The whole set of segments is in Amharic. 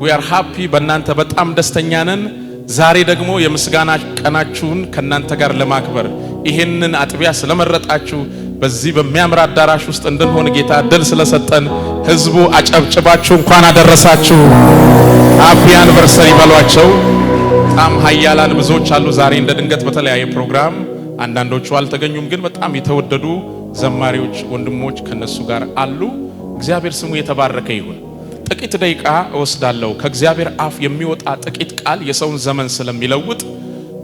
we are happy በእናንተ በጣም ደስተኛ ነን። ዛሬ ደግሞ የምስጋና ቀናችሁን ከናንተ ጋር ለማክበር ይሄንን አጥቢያ ስለመረጣችሁ በዚህ በሚያምር አዳራሽ ውስጥ እንድንሆን ጌታ እድል ስለሰጠን ህዝቡ አጨብጭባችሁ እንኳን አደረሳችሁ ሃፒ አንቨርሰሪ በሏቸው። በጣም ኃያላን ብዙዎች አሉ ዛሬ እንደ ድንገት በተለያየ ፕሮግራም አንዳንዶቹ አልተገኙም፣ ግን በጣም የተወደዱ ዘማሪዎች ወንድሞች ከነሱ ጋር አሉ። እግዚአብሔር ስሙ የተባረከ ይሁን። ጥቂት ደቂቃ እወስዳለሁ። ከእግዚአብሔር አፍ የሚወጣ ጥቂት ቃል የሰውን ዘመን ስለሚለውጥ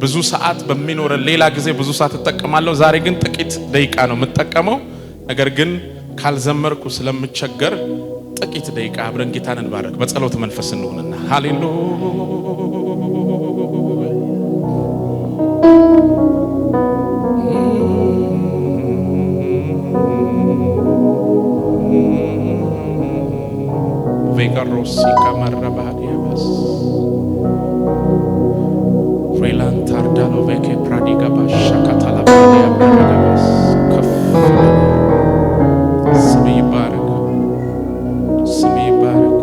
ብዙ ሰዓት በሚኖር ሌላ ጊዜ ብዙ ሰዓት ተጠቀማለሁ። ዛሬ ግን ጥቂት ደቂቃ ነው የምጠቀመው። ነገር ግን ካልዘመርኩ ስለምቸገር ጥቂት ደቂቃ አብረን ጌታን እንባረክ። በጸሎት መንፈስ እንሆንና ሃሌሉያ Vegarosi kamarabadiabas Relantardalo veke pradigabas shakatalabadiabas kaf Smi barak Smi barak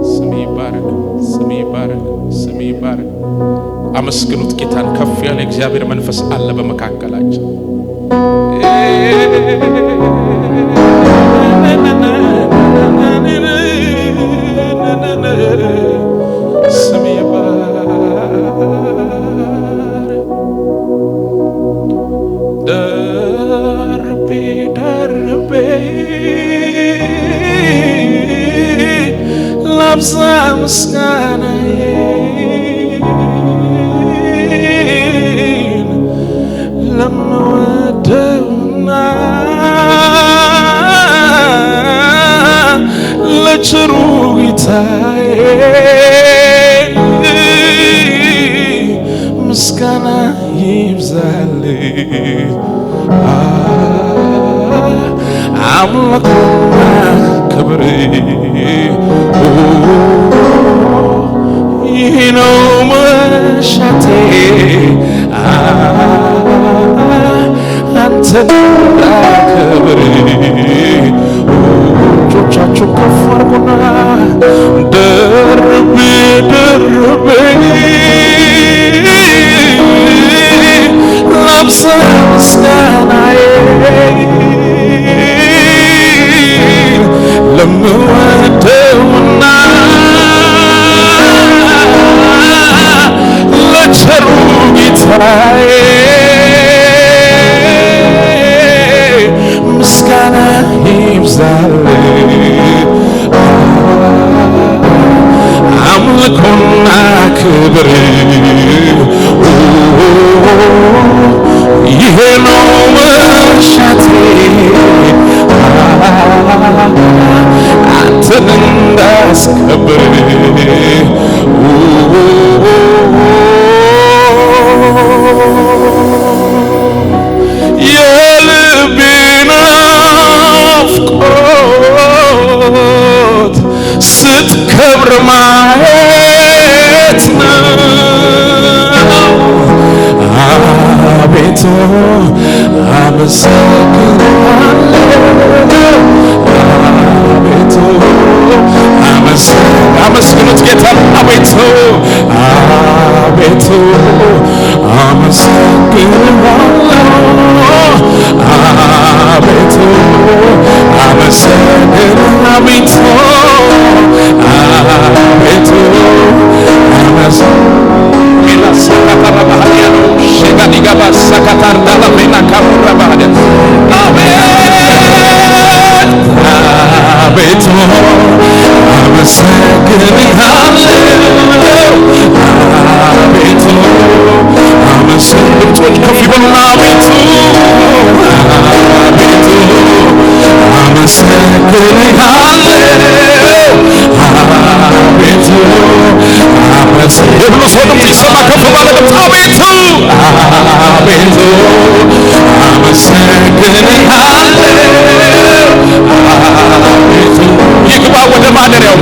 Smi barak Smi barak Smi barak አመስግኑት ጌታን። ከፍ ያለ እግዚአብሔር መንፈስ አለ በመካከላችን። ምስጋና ይብዛልህ አምላክና ክብር ይህ ነው መሻቴ አንተን ላክብር እጆቻችሁን ከፍ አድርጉና ደርቤ ደርቤ ላብዛ ምስጋናዬን ለምወደውና ለቸሩ ጌታዬ ምስጋና ይብዛልህ አምልኮና ክብር ይሄ ነው መሻቴ አንተን እንዳስከብር የልቤ ናፍቆት ስትከብር ማየት ነው። አቤቱ አመሰግናለሁ አቤቱ አመስግኑት ጌታ አቤቱ አቤቱ አመሰግናለሁ አቤቱ አቤቱ አቤቱ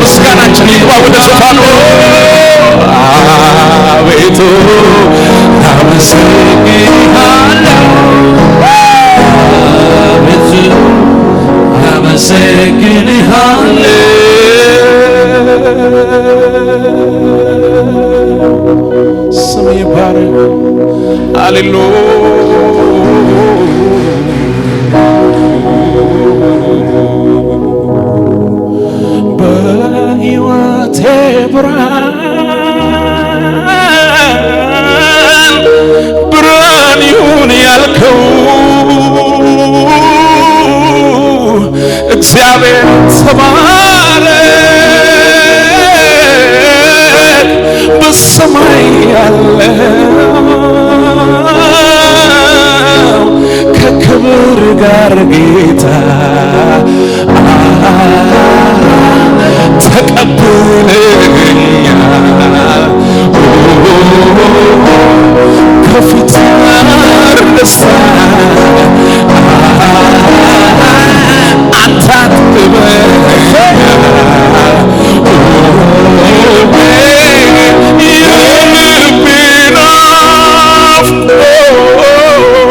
ምስጋናችን ይግባ ወደ ዙፋኑ አቤቱ አመሰግናለሁ አቤቱ አመሰግናለሁ ስም ይባረክ። ሃሌሉያ በሕይወቴ ብርሃን ይሁን ያልከው እግዚአብሔር ተባረክ። በሰማይ ያለው ከክብር ጋር ጌታ ተቀብለኛል። ከፊት ጋር ደስታ አንተ አጥግበኛል። የልቤ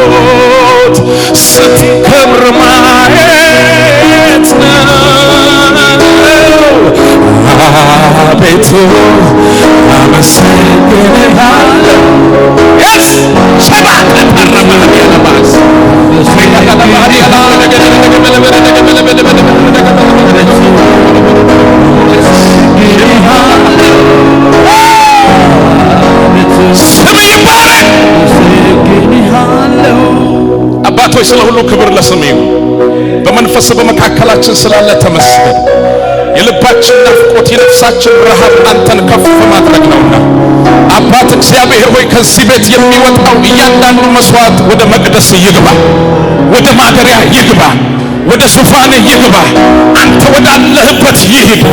ናፍቆት ስትከብር ማየት ነው። አቤቱ አመሰግንሃለሁ። አባቶች ስለ ሁሉ ክብር ለስም ይሁን። በመንፈስ በመካከላችን ስላለ ተመስገን። የልባችን ናፍቆት የነፍሳችን ረሃብ አንተን ከፍ ማድረግ ነውና አባት እግዚአብሔር ሆይ ከዚህ ቤት የሚወጣው እያንዳንዱ መስዋዕት ወደ መቅደስ ይግባ፣ ወደ ማደሪያ ይግባ፣ ወደ ዙፋን ይግባ። አንተ ወዳለህበት ይሂድ።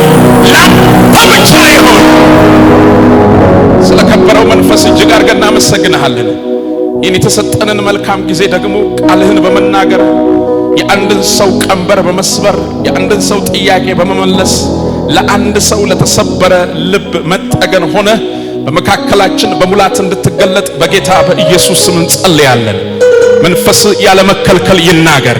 ላንተ ብቻ ይሁን። ስለከበረው መንፈስ እጅግ አድርገን እናመሰግንሃለን። ይህን የተሰጠንን መልካም ጊዜ ደግሞ ቃልህን በመናገር የአንድን ሰው ቀንበር በመስበር የአንድን ሰው ጥያቄ በመመለስ ለአንድ ሰው ለተሰበረ ልብ መጠገን ሆነ በመካከላችን በሙላት እንድትገለጥ በጌታ በኢየሱስ ስም እንጸልያለን። መንፈስ ያለ መከልከል ይናገር።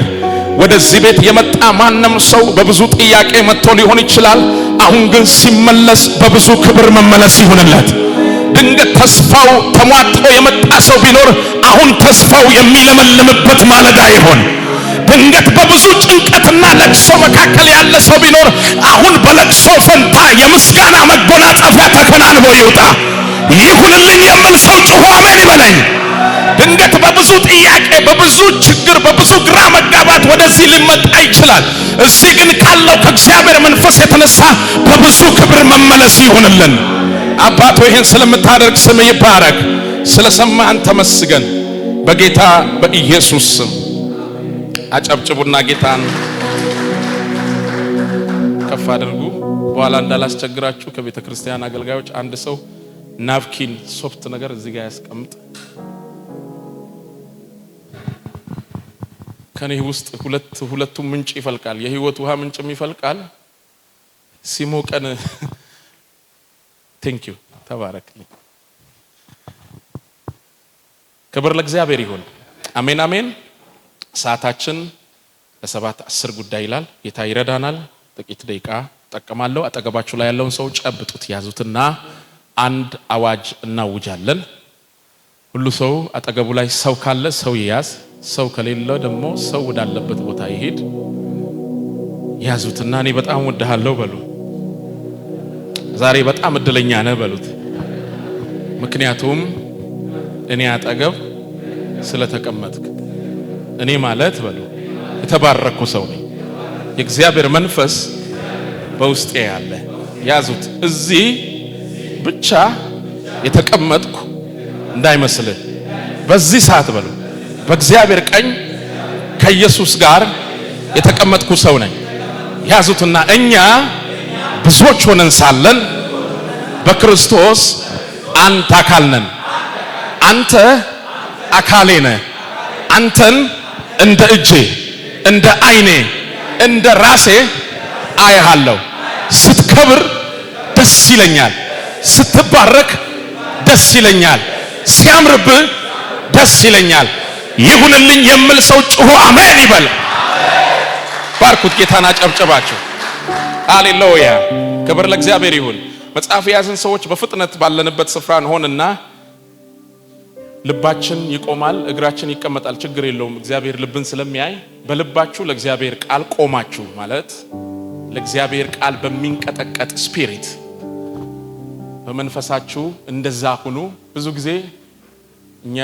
ወደዚህ ቤት የመጣ ማንም ሰው በብዙ ጥያቄ መጥቶ ሊሆን ይችላል። አሁን ግን ሲመለስ በብዙ ክብር መመለስ ይሁንለት። ድንገት ተስፋው ተሟጦ የመጣ ሰው ቢኖር አሁን ተስፋው የሚለመልምበት ማለዳ ይሆን። ድንገት በብዙ ጭንቀትና ለቅሶ መካከል ያለ ሰው ቢኖር አሁን በለቅሶ ፈንታ የምስጋና መጎናጸፊያ ተከናንቦ ይውጣ። ይሁንልኝ የሚል ሰው ጮሆ አሜን ይበለኝ። ድንገት በብዙ ጥያቄ፣ በብዙ ችግር፣ በብዙ ግራ መጋባት ወደዚህ ሊመጣ ይችላል። እዚህ ግን ካለው ከእግዚአብሔር መንፈስ የተነሳ በብዙ ክብር መመለስ ይሁንልን። አባቶ ይህን ስለምታደርግ ስም ይባረክ። ስለሰማን ተመስገን። በጌታ በኢየሱስ ስም አጨብጭቡና ጌታን ከፍ አድርጉ። በኋላ እንዳላስቸግራችሁ ከቤተ ክርስቲያን አገልጋዮች አንድ ሰው ናፕኪን ሶፍት ነገር እዚህ ጋር ያስቀምጥ። ከኔ ውስጥ ሁለቱም ምንጭ ይፈልቃል። የህይወት ውሃ ምንጭም ይፈልቃል። ሲሞቀን ቴንክ ዩ ተባረክልኝ። ክብር ለእግዚአብሔር ይሁን። አሜን አሜን። ሰዓታችን ለ7:10 ጉዳይ ይላል። ጌታ ይረዳናል። ጥቂት ደቂቃ ተጠቀማለሁ። አጠገባችሁ ላይ ያለውን ሰው ጨብጡት፣ ያዙትና አንድ አዋጅ እናውጃለን። ሁሉ ሰው አጠገቡ ላይ ሰው ካለ ሰው ይያዝ፣ ሰው ከሌለ ደግሞ ሰው ወዳለበት ቦታ ይሄድ። ያዙትና እኔ በጣም ወድሃለሁ በሉ። ዛሬ በጣም እድለኛ ነህ በሉት። ምክንያቱም እኔ አጠገብ ስለተቀመጥክ። እኔ ማለት በሉ የተባረኩ ሰው ነኝ። የእግዚአብሔር መንፈስ በውስጤ ያለ። ያዙት። እዚህ ብቻ የተቀመጥኩ እንዳይመስልህ። በዚህ ሰዓት በሉ በእግዚአብሔር ቀኝ ከኢየሱስ ጋር የተቀመጥኩ ሰው ነኝ። ያዙትና እኛ ብዙዎች ሆነን ሳለን በክርስቶስ አንድ አካል ነን። አንተ አካሌ ነህ። አንተን እንደ እጄ፣ እንደ አይኔ፣ እንደ ራሴ አያለሁ። ስትከብር ደስ ይለኛል። ስትባረክ ደስ ይለኛል። ሲያምርብህ ደስ ይለኛል። ይሁንልኝ የሚል ሰው ጮሆ አሜን ይበል። ባርኩት ጌታን አጨብጨባችሁ። ሃሌሉያ። ክብር ለእግዚአብሔር ይሁን። መጽሐፍ የያዝን ሰዎች በፍጥነት ባለንበት ስፍራ እንሆንና ልባችን ይቆማል፣ እግራችን ይቀመጣል፣ ችግር የለውም። እግዚአብሔር ልብን ስለሚያይ በልባችሁ ለእግዚአብሔር ቃል ቆማችሁ ማለት ለእግዚአብሔር ቃል በሚንቀጠቀጥ ስፒሪት በመንፈሳችሁ እንደዛ ሁኑ። ብዙ ጊዜ እኛ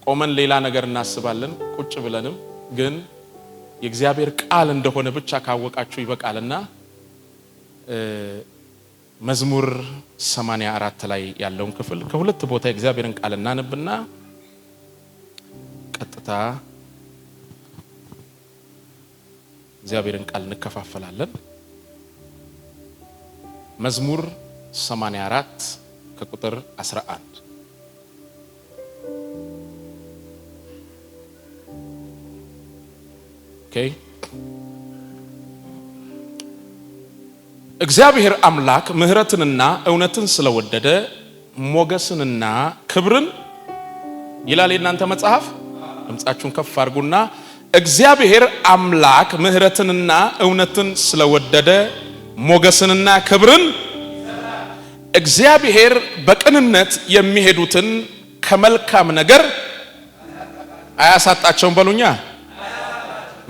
ቆመን ሌላ ነገር እናስባለን፣ ቁጭ ብለንም ግን የእግዚአብሔር ቃል እንደሆነ ብቻ ካወቃችሁ ይበቃልና መዝሙር 84 ላይ ያለውን ክፍል ከሁለት ቦታ የእግዚአብሔርን ቃል እናነብና ቀጥታ እግዚአብሔርን ቃል እንከፋፈላለን። መዝሙር 84 ከቁጥር 11 ኦኬ። እግዚአብሔር አምላክ ምህረትንና እውነትን ስለወደደ ሞገስንና ክብርን ይላል የናንተ መጽሐፍ። ድምጻችሁን ከፍ አድርጉና እግዚአብሔር አምላክ ምህረትንና እውነትን ስለወደደ ሞገስንና ክብርን እግዚአብሔር በቅንነት የሚሄዱትን ከመልካም ነገር አያሳጣቸውም በሉኛ።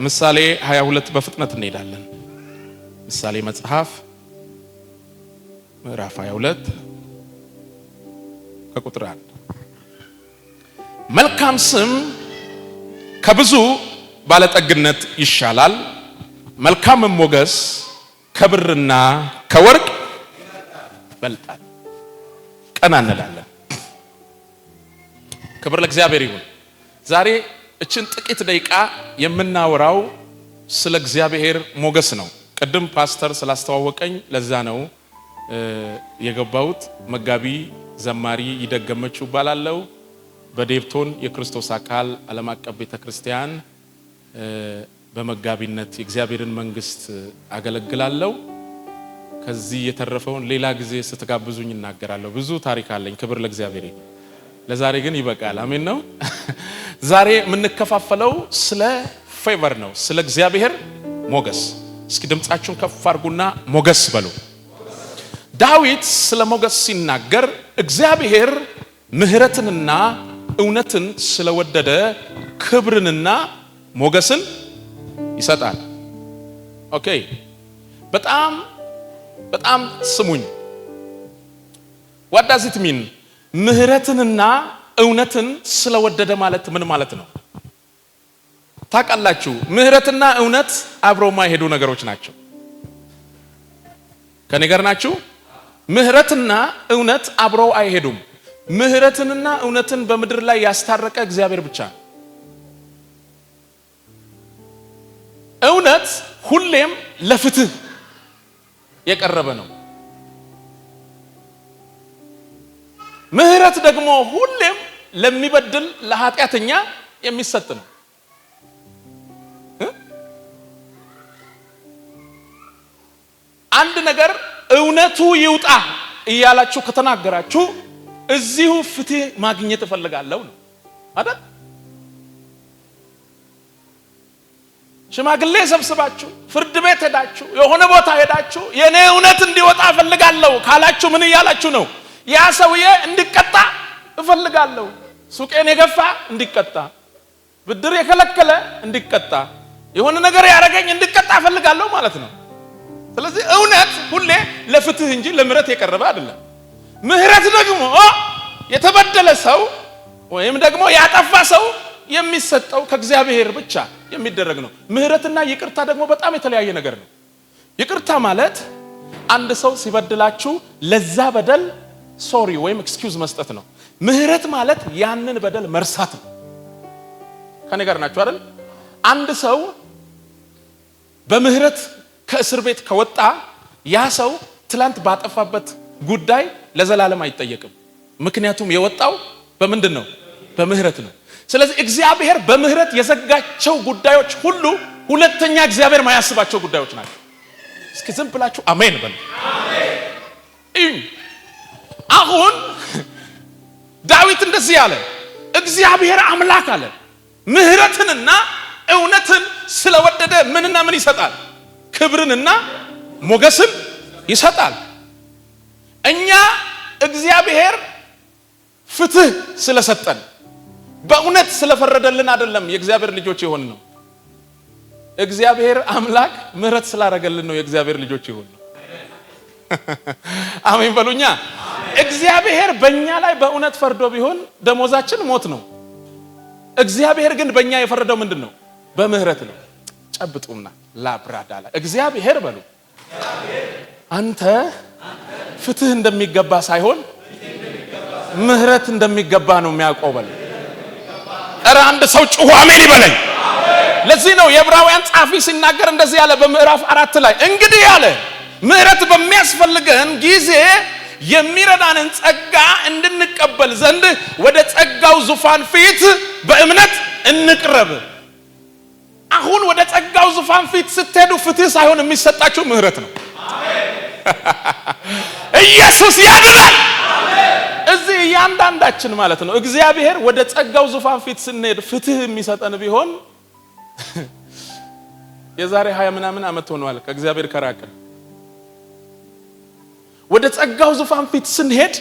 ምሳሌ 22 በፍጥነት እንሄዳለን። ምሳሌ መጽሐፍ ምዕራፍ 22 ከቁጥር 1 መልካም ስም ከብዙ ባለጠግነት ይሻላል፣ መልካም ሞገስ ከብርና ከወርቅ ይበልጣል። ቀና እንላለን። ክብር ለእግዚአብሔር ይሁን። ዛሬ እችን ጥቂት ደቂቃ የምናወራው ስለ እግዚአብሔር ሞገስ ነው። ቅድም ፓስተር ስላስተዋወቀኝ ለዛ ነው የገባሁት። መጋቢ ዘማሪ ይደገመችው ባላለው በዴብቶን የክርስቶስ አካል ዓለም አቀፍ ቤተክርስቲያን በመጋቢነት የእግዚአብሔርን መንግስት አገለግላለሁ። ከዚህ የተረፈውን ሌላ ጊዜ ስትጋብዙኝ እናገራለሁ። ብዙ ታሪክ አለኝ። ክብር ለእግዚአብሔር። ለዛሬ ግን ይበቃል። አሜን ነው። ዛሬ የምንከፋፈለው ስለ ፌቨር ነው፣ ስለ እግዚአብሔር ሞገስ። እስኪ ድምጻችሁን ከፍ አድርጉና ሞገስ በሉ። ዳዊት ስለ ሞገስ ሲናገር እግዚአብሔር ምህረትንና እውነትን ስለወደደ ክብርንና ሞገስን ይሰጣል። ኦኬ፣ በጣም ስሙኝ። what does it mean? ምህረትንና እውነትን ስለወደደ ማለት ምን ማለት ነው? ታውቃላችሁ፣ ምህረትና እውነት አብረው ማይሄዱ ነገሮች ናቸው። ከኔ ጋር ናችሁ? ምህረትና እውነት አብረው አይሄዱም። ምህረትንና እውነትን በምድር ላይ ያስታረቀ እግዚአብሔር ብቻ ነው። እውነት ሁሌም ለፍትህ የቀረበ ነው። ምህረት ደግሞ ሁሌም ለሚበድል ለኃጢአተኛ የሚሰጥ ነው። አንድ ነገር እውነቱ ይውጣ እያላችሁ ከተናገራችሁ እዚሁ ፍትህ ማግኘት እፈልጋለሁ ነው አይደል? ሽማግሌ ሰብስባችሁ ፍርድ ቤት ሄዳችሁ የሆነ ቦታ ሄዳችሁ የኔ እውነት እንዲወጣ እፈልጋለሁ ካላችሁ ምን እያላችሁ ነው? ያ ሰውዬ እንዲቀጣ እፈልጋለሁ። ሱቄን የገፋ እንዲቀጣ፣ ብድር የከለከለ እንዲቀጣ፣ የሆነ ነገር ያረጋኝ እንዲቀጣ እፈልጋለሁ ማለት ነው። ስለዚህ እውነት ሁሌ ለፍትህ እንጂ ለምህረት የቀረበ አይደለም። ምህረት ደግሞ የተበደለ ሰው ወይም ደግሞ ያጠፋ ሰው የሚሰጠው ከእግዚአብሔር ብቻ የሚደረግ ነው። ምህረትና ይቅርታ ደግሞ በጣም የተለያየ ነገር ነው። ይቅርታ ማለት አንድ ሰው ሲበድላችሁ ለዛ በደል ሶሪ ወይም ኤክስኪውዝ መስጠት ነው። ምህረት ማለት ያንን በደል መርሳት ነው። ከኔ ጋር ናችሁ አይደል? አንድ ሰው በምህረት ከእስር ቤት ከወጣ ያ ሰው ትላንት ባጠፋበት ጉዳይ ለዘላለም አይጠየቅም። ምክንያቱም የወጣው በምንድን ነው? በምህረት ነው። ስለዚህ እግዚአብሔር በምህረት የዘጋቸው ጉዳዮች ሁሉ ሁለተኛ እግዚአብሔር ማያስባቸው ጉዳዮች ናቸው። እስኪ ዝም ብላችሁ አሜን በሉ። አሜን። አሁን ዳዊት እንደዚህ ያለ እግዚአብሔር አምላክ አለ ምህረትንና እውነትን ስለወደደ ምንና ምን ይሰጣል? ክብርንና ሞገስን ይሰጣል። እኛ እግዚአብሔር ፍትህ ስለሰጠን በእውነት ስለፈረደልን አይደለም የእግዚአብሔር ልጆች የሆን ነው። እግዚአብሔር አምላክ ምህረት ስላደረገልን ነው የእግዚአብሔር ልጆች የሆን ነው። አሜን በሉኛ። እግዚአብሔር በእኛ ላይ በእውነት ፈርዶ ቢሆን ደሞዛችን ሞት ነው። እግዚአብሔር ግን በእኛ የፈረደው ምንድነው? በምህረት ነው። ጨብጡና ላብራዳላ እግዚአብሔር በሉ አንተ ፍትህ እንደሚገባ ሳይሆን ምህረት እንደሚገባ ነው የሚያውቀው በሉ። ኧረ አንድ ሰው ጩሁ አሜን ይበለኝ። ለዚህ ነው የዕብራውያን ጻፊ ሲናገር እንደዚህ ያለ በምዕራፍ 4 ላይ እንግዲህ ያለ ምህረት በሚያስፈልገን ጊዜ የሚረዳንን ጸጋ እንድንቀበል ዘንድ ወደ ጸጋው ዙፋን ፊት በእምነት እንቅረብ። አሁን ወደ ጸጋው ዙፋን ፊት ስትሄዱ ፍትህ ሳይሆን የሚሰጣችሁ ምህረት ነው። ኢየሱስ ያድናል። እዚህ እያንዳንዳችን ማለት ነው እግዚአብሔር ወደ ጸጋው ዙፋን ፊት ስንሄድ ፍትህ የሚሰጠን ቢሆን የዛሬ 20 ምናምን ዓመት ሆኗል ከእግዚአብሔር ከራቀን። ወደ ጸጋው ዙፋን ፊት ስንሄድ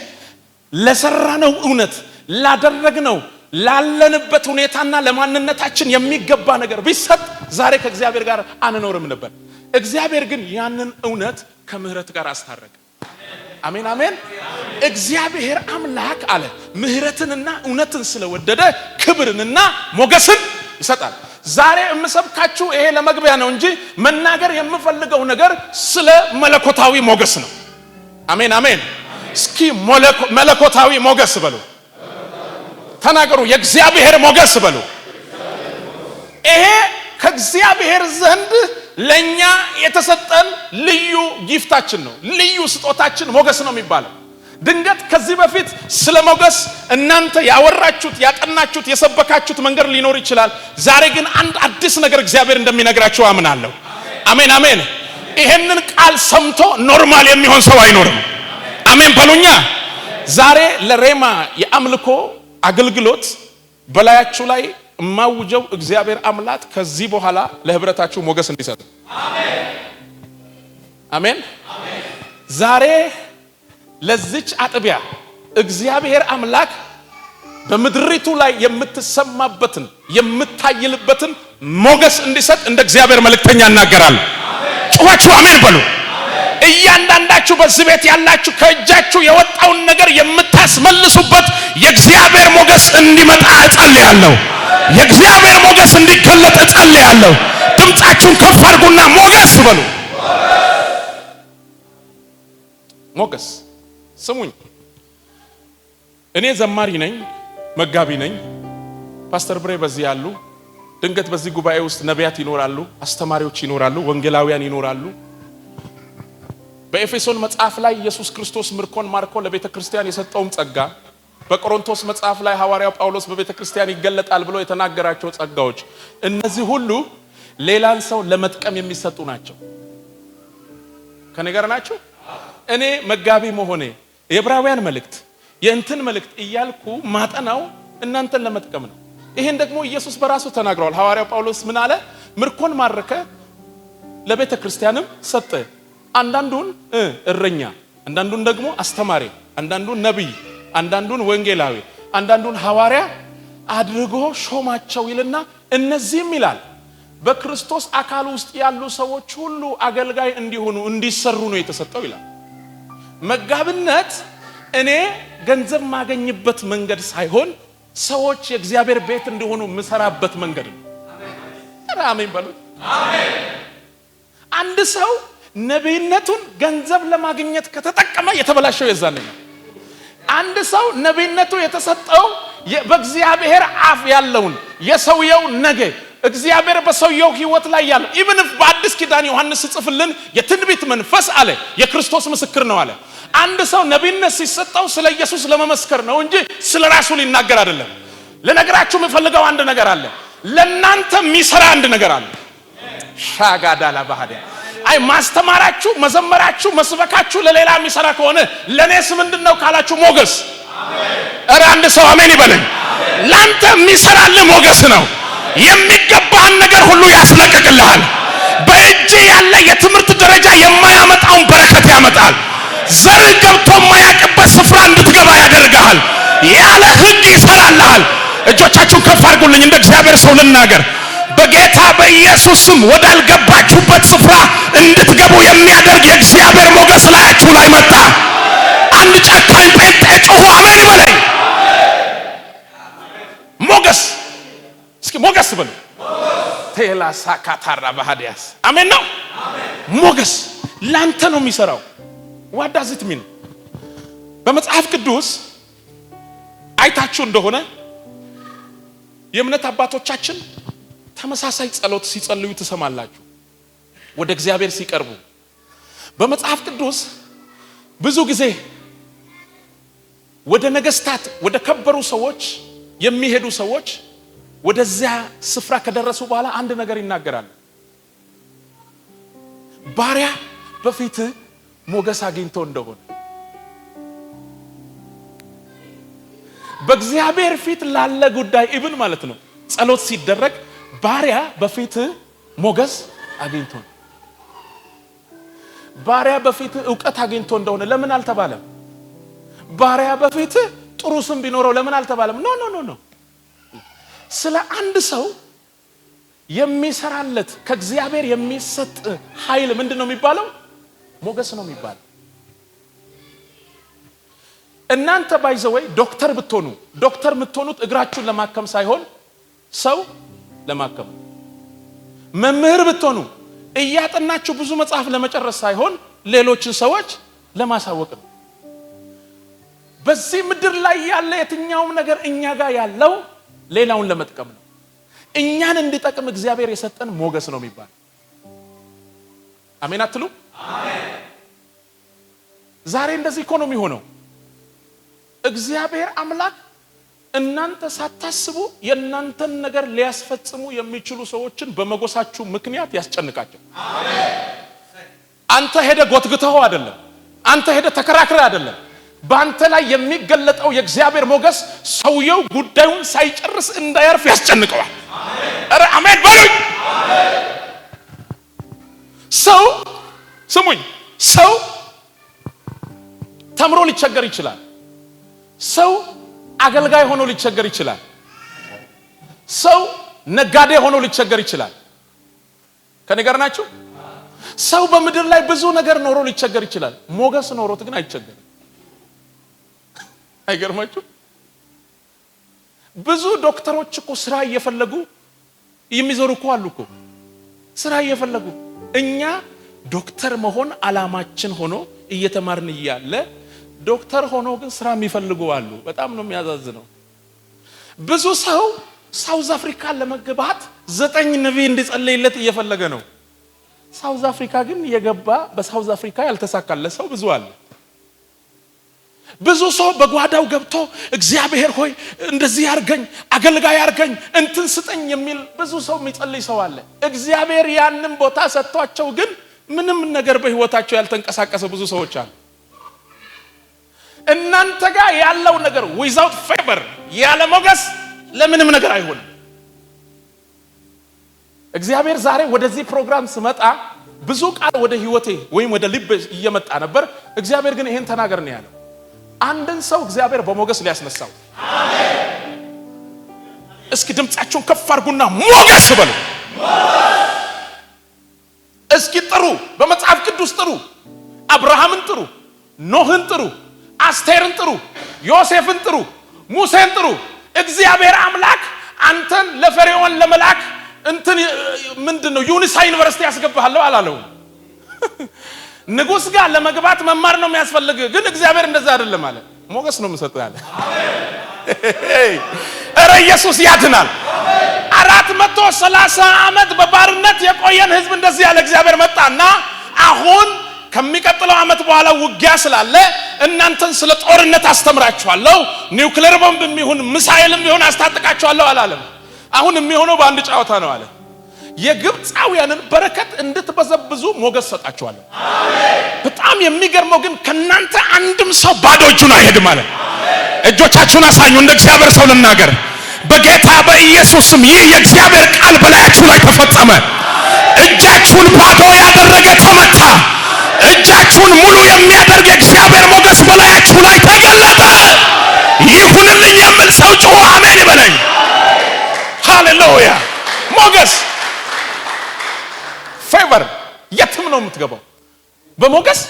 ለሰራነው እውነት ላደረግነው ላለንበት ሁኔታና ለማንነታችን የሚገባ ነገር ቢሰጥ ዛሬ ከእግዚአብሔር ጋር አንኖርም ነበር። እግዚአብሔር ግን ያንን እውነት ከምህረት ጋር አስታረቀ። አሜን አሜን። እግዚአብሔር አምላክ አለ ምህረትንና እውነትን ስለወደደ ክብርንና ሞገስን ይሰጣል። ዛሬ የምሰብካችሁ ይሄ ለመግቢያ ነው እንጂ መናገር የምፈልገው ነገር ስለ መለኮታዊ ሞገስ ነው። አሜን አሜን። እስኪ መለኮታዊ ሞገስ በሉ ተናገሩ። የእግዚአብሔር ሞገስ በሉ። ይሄ ከእግዚአብሔር ዘንድ ለኛ የተሰጠን ልዩ ጊፍታችን ነው። ልዩ ስጦታችን ሞገስ ነው የሚባለው። ድንገት ከዚህ በፊት ስለ ሞገስ እናንተ ያወራችሁት ያጠናችሁት የሰበካችሁት መንገድ ሊኖር ይችላል። ዛሬ ግን አንድ አዲስ ነገር እግዚአብሔር እንደሚነግራችሁ አምናለሁ። አሜን አሜን። ይሄንን ቃል ሰምቶ ኖርማል የሚሆን ሰው አይኖርም። አሜን በሉኛ። ዛሬ ለሬማ የአምልኮ አገልግሎት በላያችሁ ላይ ማውጀው እግዚአብሔር አምላክ ከዚህ በኋላ ለህብረታችሁ ሞገስ እንዲሰጥ አሜን አሜን። ዛሬ ለዚች አጥቢያ እግዚአብሔር አምላክ በምድሪቱ ላይ የምትሰማበትን የምታይልበትን ሞገስ እንዲሰጥ እንደ እግዚአብሔር መልእክተኛ እናገራለሁ። ጩኻችሁ አሜን በሉ። እያንዳንዳችሁ በዚህ ቤት ያላችሁ ከእጃችሁ የወጣውን ነገር የምታስመልሱበት የእግዚአብሔር ሞገስ እንዲመጣ እጸልያለሁ። የእግዚአብሔር ሞገስ እንዲገለጥ እጸልያለሁ። ድምጻችሁን ከፍ አድርጉና ሞገስ በሉ። ሞገስ ስሙኝ። እኔ ዘማሪ ነኝ፣ መጋቢ ነኝ። ፓስተር ብሬ በዚህ ያሉ፣ ድንገት በዚህ ጉባኤ ውስጥ ነቢያት ይኖራሉ፣ አስተማሪዎች ይኖራሉ፣ ወንጌላውያን ይኖራሉ። በኤፌሶን መጽሐፍ ላይ ኢየሱስ ክርስቶስ ምርኮን ማርኮ ለቤተ ክርስቲያን የሰጠውም ጸጋ፣ በቆሮንቶስ መጽሐፍ ላይ ሐዋርያው ጳውሎስ በቤተ ክርስቲያን ይገለጣል ብሎ የተናገራቸው ጸጋዎች፣ እነዚህ ሁሉ ሌላን ሰው ለመጥቀም የሚሰጡ ናቸው። ከነገር ናቸው። እኔ መጋቢ መሆኔ የዕብራውያን መልእክት የእንትን መልእክት እያልኩ ማጠናው እናንተን ለመጥቀም ነው። ይሄን ደግሞ ኢየሱስ በራሱ ተናግሯል። ሐዋርያው ጳውሎስ ምን አለ? ምርኮን ማረከ ለቤተ ክርስቲያንም ሰጠ። አንዳንዱን እረኛ፣ አንዳንዱን ደግሞ አስተማሪ፣ አንዳንዱን ነብይ፣ አንዳንዱን ወንጌላዊ፣ አንዳንዱን ሐዋርያ አድርጎ ሾማቸው ይልና እነዚህም ይላል በክርስቶስ አካል ውስጥ ያሉ ሰዎች ሁሉ አገልጋይ እንዲሆኑ እንዲሰሩ ነው የተሰጠው ይላል። መጋብነት እኔ ገንዘብ ማገኝበት መንገድ ሳይሆን ሰዎች የእግዚአብሔር ቤት እንዲሆኑ ምሰራበት መንገድ ነው። አሜን በሉ። አሜን። አንድ ሰው ነብይነቱን ገንዘብ ለማግኘት ከተጠቀመ የተበላሸው የዛኔ ነው። አንድ ሰው ነብይነቱ የተሰጠው በእግዚአብሔር አፍ ያለውን የሰውየው ነገ እግዚአብሔር በሰውየው ህይወት ላይ ያለው ኢቭን በአዲስ ኪዳን ዮሐንስ ጽፍልን የትንቢት መንፈስ አለ የክርስቶስ ምስክር ነው አለ። አንድ ሰው ነብይነት ሲሰጠው ስለ ኢየሱስ ለመመስከር ነው እንጂ ስለ ራሱ ሊናገር አይደለም። ለነገራችሁ የምፈልገው አንድ ነገር አለ። ለናንተ የሚሰራ አንድ ነገር አለ። ሻጋዳላ ባህዲያ አይ ማስተማራችሁ፣ መዘመራችሁ፣ መስበካችሁ ለሌላ የሚሰራ ከሆነ ለኔስ ምንድነው ካላችሁ ሞገስ። አሜን። ኧረ አንድ ሰው አሜን ይበለኝ። ላንተ የሚሰራልህ ሞገስ ነው። የሚገባህን ነገር ሁሉ ያስለቅቅልሃል። በእጅ ያለ የትምህርት ደረጃ የማያመጣውን በረከት ያመጣል። ዘር ገብቶ የማያውቅበት ስፍራ እንድትገባ ያደርጋል። ያለ ህግ ይሰራልሃል። እጆቻችሁ አድርጉልኝ። እንደ እግዚአብሔር ሰው ልናገር። በጌታ በኢየሱስ ስም ወዳልገባችሁበት ስፍራ እንድትገቡ የሚያደርግ የእግዚአብሔር ሞገስ ላያችሁ ላይ መጣ። አንድ ጨካኝ ጴንጤ ጮሁ አሜን ይበለኝ። ሞገስ እስኪ ሞገስ በሉ። ቴላ ሳካታራ ባህዲያስ አሜን ነው። ሞገስ ላንተ ነው የሚሰራው። what does it mean? በመጽሐፍ ቅዱስ አይታችሁ እንደሆነ የእምነት አባቶቻችን ተመሳሳይ ጸሎት ሲጸልዩ ትሰማላችሁ። ወደ እግዚአብሔር ሲቀርቡ በመጽሐፍ ቅዱስ ብዙ ጊዜ ወደ ነገስታት ወደ ከበሩ ሰዎች የሚሄዱ ሰዎች ወደዚያ ስፍራ ከደረሱ በኋላ አንድ ነገር ይናገራሉ። ባሪያ በፊት ሞገስ አግኝቶ እንደሆነ በእግዚአብሔር ፊት ላለ ጉዳይ ኢብን ማለት ነው ጸሎት ሲደረግ ባሪያ በፊት ሞገስ አግኝቶ ባሪያ በፊት ዕውቀት አግኝቶ እንደሆነ ለምን አልተባለም? ባሪያ በፊት ጥሩ ስም ቢኖረው ለምን አልተባለም? ኖ ኖ ኖ ኖ ስለ አንድ ሰው የሚሰራለት ከእግዚአብሔር የሚሰጥ ኃይል ምንድነው የሚባለው? ሞገስ ነው የሚባለው። እናንተ ባይዘወይ ዶክተር ብትሆኑ ዶክተር የምትሆኑት እግራችሁን ለማከም ሳይሆን ሰው ለማከም። መምህር ብትሆኑ እያጠናችሁ ብዙ መጽሐፍ ለመጨረስ ሳይሆን ሌሎችን ሰዎች ለማሳወቅ ነው። በዚህ ምድር ላይ ያለ የትኛውም ነገር እኛ ጋር ያለው ሌላውን ለመጥቀም ነው። እኛን እንዲጠቅም እግዚአብሔር የሰጠን ሞገስ ነው የሚባል። አሜን አትሉ? አሜን። ዛሬ እንደዚህ እኮ ነው የሚሆነው። እግዚአብሔር አምላክ እናንተ ሳታስቡ የእናንተን ነገር ሊያስፈጽሙ የሚችሉ ሰዎችን በመጎሳችሁ ምክንያት ያስጨንቃቸው። አሜን። አንተ ሄደ ጎትግተው አይደለም፣ አንተ ሄደ ተከራክረ አይደለም። በአንተ ላይ የሚገለጠው የእግዚአብሔር ሞገስ ሰውየው ጉዳዩን ሳይጨርስ እንዳያርፍ ያስጨንቀዋል። አረ አሜን በሉኝ። ሰው ስሙኝ፣ ሰው ተምሮ ሊቸገር ይችላል። ሰው አገልጋይ ሆኖ ሊቸገር ይችላል። ሰው ነጋዴ ሆኖ ሊቸገር ይችላል። ከኔ ጋር ናችሁ? ሰው በምድር ላይ ብዙ ነገር ኖሮ ሊቸገር ይችላል። ሞገስ ኖሮት ግን አይቸገርም። አይገርማችሁ? ብዙ ዶክተሮች እኮ ስራ እየፈለጉ የሚዞሩ እኮ አሉ እኮ ስራ እየፈለጉ። እኛ ዶክተር መሆን አላማችን ሆኖ እየተማርን እያለ ዶክተር ሆኖ ግን ስራ የሚፈልጉ አሉ። በጣም ነው የሚያዛዝነው። ብዙ ሰው ሳውዝ አፍሪካ ለመግባት 9 ነብይ እንዲጸልይለት እየፈለገ ነው። ሳውዝ አፍሪካ ግን የገባ በሳውዝ አፍሪካ ያልተሳካለት ሰው ብዙ አለ። ብዙ ሰው በጓዳው ገብቶ እግዚአብሔር ሆይ እንደዚህ ያርገኝ፣ አገልጋይ ያርገኝ፣ እንትን ስጠኝ የሚል ብዙ ሰው የሚጸልይ ሰው አለ። እግዚአብሔር ያንን ቦታ ሰጥቷቸው ግን ምንም ነገር በህይወታቸው ያልተንቀሳቀሰ ብዙ ሰዎች አሉ። እናንተ ጋር ያለው ነገር without favor ያለ ሞገስ ለምንም ነገር አይሆንም። እግዚአብሔር ዛሬ ወደዚህ ፕሮግራም ስመጣ ብዙ ቃል ወደ ህይወቴ ወይም ወደ ልቤ እየመጣ ነበር። እግዚአብሔር ግን ይሄን ተናገር ነው ያለው። አንድን ሰው እግዚአብሔር በሞገስ ሊያስነሳው። አሜን። እስኪ ድምጻችሁን ከፍ አድርጉና ሞገስ በሉ። እስኪ ጥሩ፣ በመጽሐፍ ቅዱስ ጥሩ። አብርሃምን ጥሩ፣ ኖህን ጥሩ፣ አስቴርን ጥሩ፣ ዮሴፍን ጥሩ፣ ሙሴን ጥሩ። እግዚአብሔር አምላክ አንተን ለፈርዖን ለመላክ እንትን ምንድነው ዩኒሳ ዩኒቨርሲቲ ያስገባሃለሁ አላለው። ንጉስ ጋር ለመግባት መማር ነው የሚያስፈልግ። ግን እግዚአብሔር እንደዛ አይደለም አለ። ሞገስ ነው የምሰጠው ያለ። እረ ኢየሱስ ያድናል። 430 ዓመት በባርነት የቆየን ህዝብ እንደዚህ ያለ እግዚአብሔር መጣና አሁን ከሚቀጥለው ዓመት በኋላ ውጊያ ስላለ እናንተን ስለ ጦርነት አስተምራችኋለሁ፣ ኒውክሌር ቦምብ ይሁን ሚሳኤልም ይሁን አስታጥቃችኋለሁ አላለም። አሁን የሚሆነው በአንድ ጨዋታ ነው አለ። የግብፃውያንን በረከት እንድትበዘብዙ ሞገስ ሰጣችኋለሁ። አሜን። በጣም የሚገርመው ግን ከናንተ አንድም ሰው ባዶ እጁን አይሄድም አለ። እጆቻችሁን አሳኙ። እንደ እግዚአብሔር ሰው ልናገር በጌታ በኢየሱስ ስም ይህ የእግዚአብሔር ቃል በላያችሁ ላይ ተፈጸመ። እጃችሁን ባዶ ያደረገ ተመታ። እጃችሁን ሙሉ የሚያደርግ የእግዚአብሔር ሞገስ በላያችሁ ላይ ተገለጠ። ይሁንልኝ የሚል ሰው ጮኸ አሜን ይበለኝ። የምትገባው። በሞገስ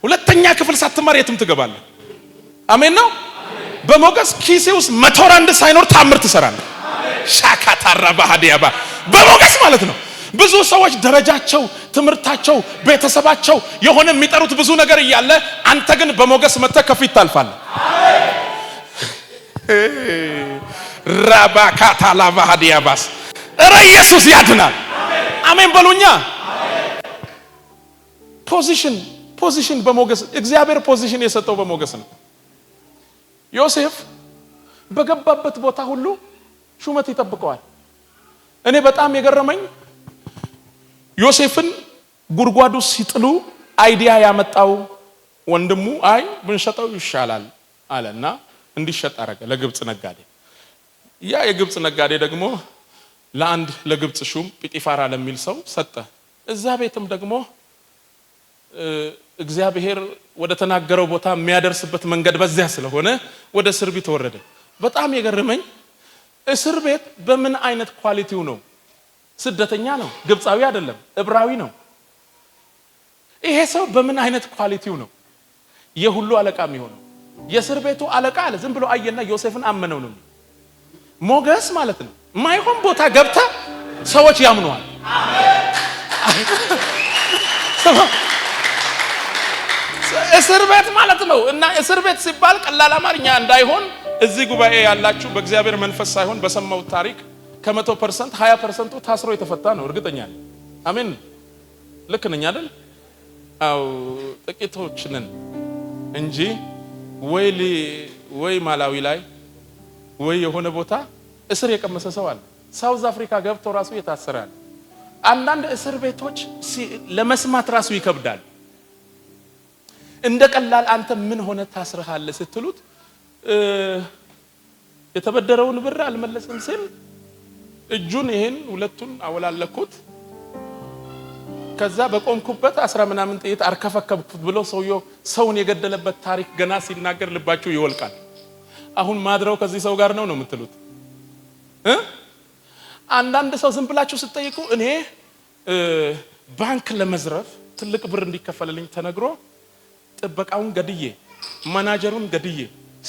ሁለተኛ ክፍል ሳትማር የትም ትገባለህ። አሜን ነው። በሞገስ ኪሴ ውስጥ 100 ራንድ ሳይኖር ታምር ትሰራለህ። ሻካታራ ባህዲያባ በሞገስ ማለት ነው። ብዙ ሰዎች ደረጃቸው፣ ትምህርታቸው፣ ቤተሰባቸው የሆነ የሚጠሩት ብዙ ነገር እያለ አንተ ግን በሞገስ መጥተህ ከፊት ታልፋለህ። ራባካታላ ባህዲያባስ እረ ኢየሱስ ያድናል። አሜን በሉኛ። ፖዚሽን በሞገስ እግዚአብሔር ፖዚሽን የሰጠው በሞገስ ነው። ዮሴፍ በገባበት ቦታ ሁሉ ሹመት ይጠብቀዋል። እኔ በጣም የገረመኝ ዮሴፍን ጉድጓዱ ሲጥሉ አይዲያ ያመጣው ወንድሙ አይ ብንሸጠው ይሻላል አለና እንዲሸጥ አረገ ለግብጽ ነጋዴ። ያ የግብጽ ነጋዴ ደግሞ ለአንድ ለግብጽ ሹም ጲጢፋራ ለሚል ሰው ሰጠ። እዛ ቤትም ደግሞ እግዚአብሔር ወደ ተናገረው ቦታ የሚያደርስበት መንገድ በዚያ ስለሆነ ወደ እስር ቤት ተወረደ። በጣም የገረመኝ እስር ቤት በምን አይነት ኳሊቲው ነው? ስደተኛ ነው፣ ግብጻዊ አይደለም፣ ዕብራዊ ነው። ይሄ ሰው በምን አይነት ኳሊቲው ነው የሁሉ አለቃ የሚሆነው? የእስር ቤቱ አለቃ አለ ዝም ብሎ አየና ዮሴፍን አመነው ነው። ሞገስ ማለት ነው። ማይሆን ቦታ ገብታ ሰዎች ያምኑዋል። እስር ቤት ማለት ነው። እና እስር ቤት ሲባል ቀላል አማርኛ እንዳይሆን እዚህ ጉባኤ ያላችሁ በእግዚአብሔር መንፈስ ሳይሆን በሰማው ታሪክ ከ100% 20% ታስሮ የተፈታ ነው። እርግጠኛ ነኝ። አሜን። ልክ ነኝ አይደል? አው ጥቂቶች ነን እንጂ ወይ ማላዊ ላይ ወይ የሆነ ቦታ እስር የቀመሰ ሰው አለ። ሳውዝ አፍሪካ ገብቶ ራሱ የታሰራል። አንዳንድ እስር ቤቶች ለመስማት ራሱ ይከብዳል። እንደ ቀላል አንተ ምን ሆነ ታስረሃል ስትሉት የተበደረውን ብር አልመለስም ሲል እጁን ይሄን ሁለቱን አወላለኩት ከዛ በቆምኩበት 10 ምናምን ጥይት አርከፈከብኩት ብሎ ሰውየው ሰውን የገደለበት ታሪክ ገና ሲናገር ልባችሁ ይወልቃል። አሁን ማድረው ከዚህ ሰው ጋር ነው የምትሉት። አንዳንድ ሰው ዝም ብላችሁ ስትጠይቁ እኔ ባንክ ለመዝረፍ ትልቅ ብር እንዲከፈልልኝ ተነግሮ ጥበቃውን ገድዬ ማናጀሩን ገድዬ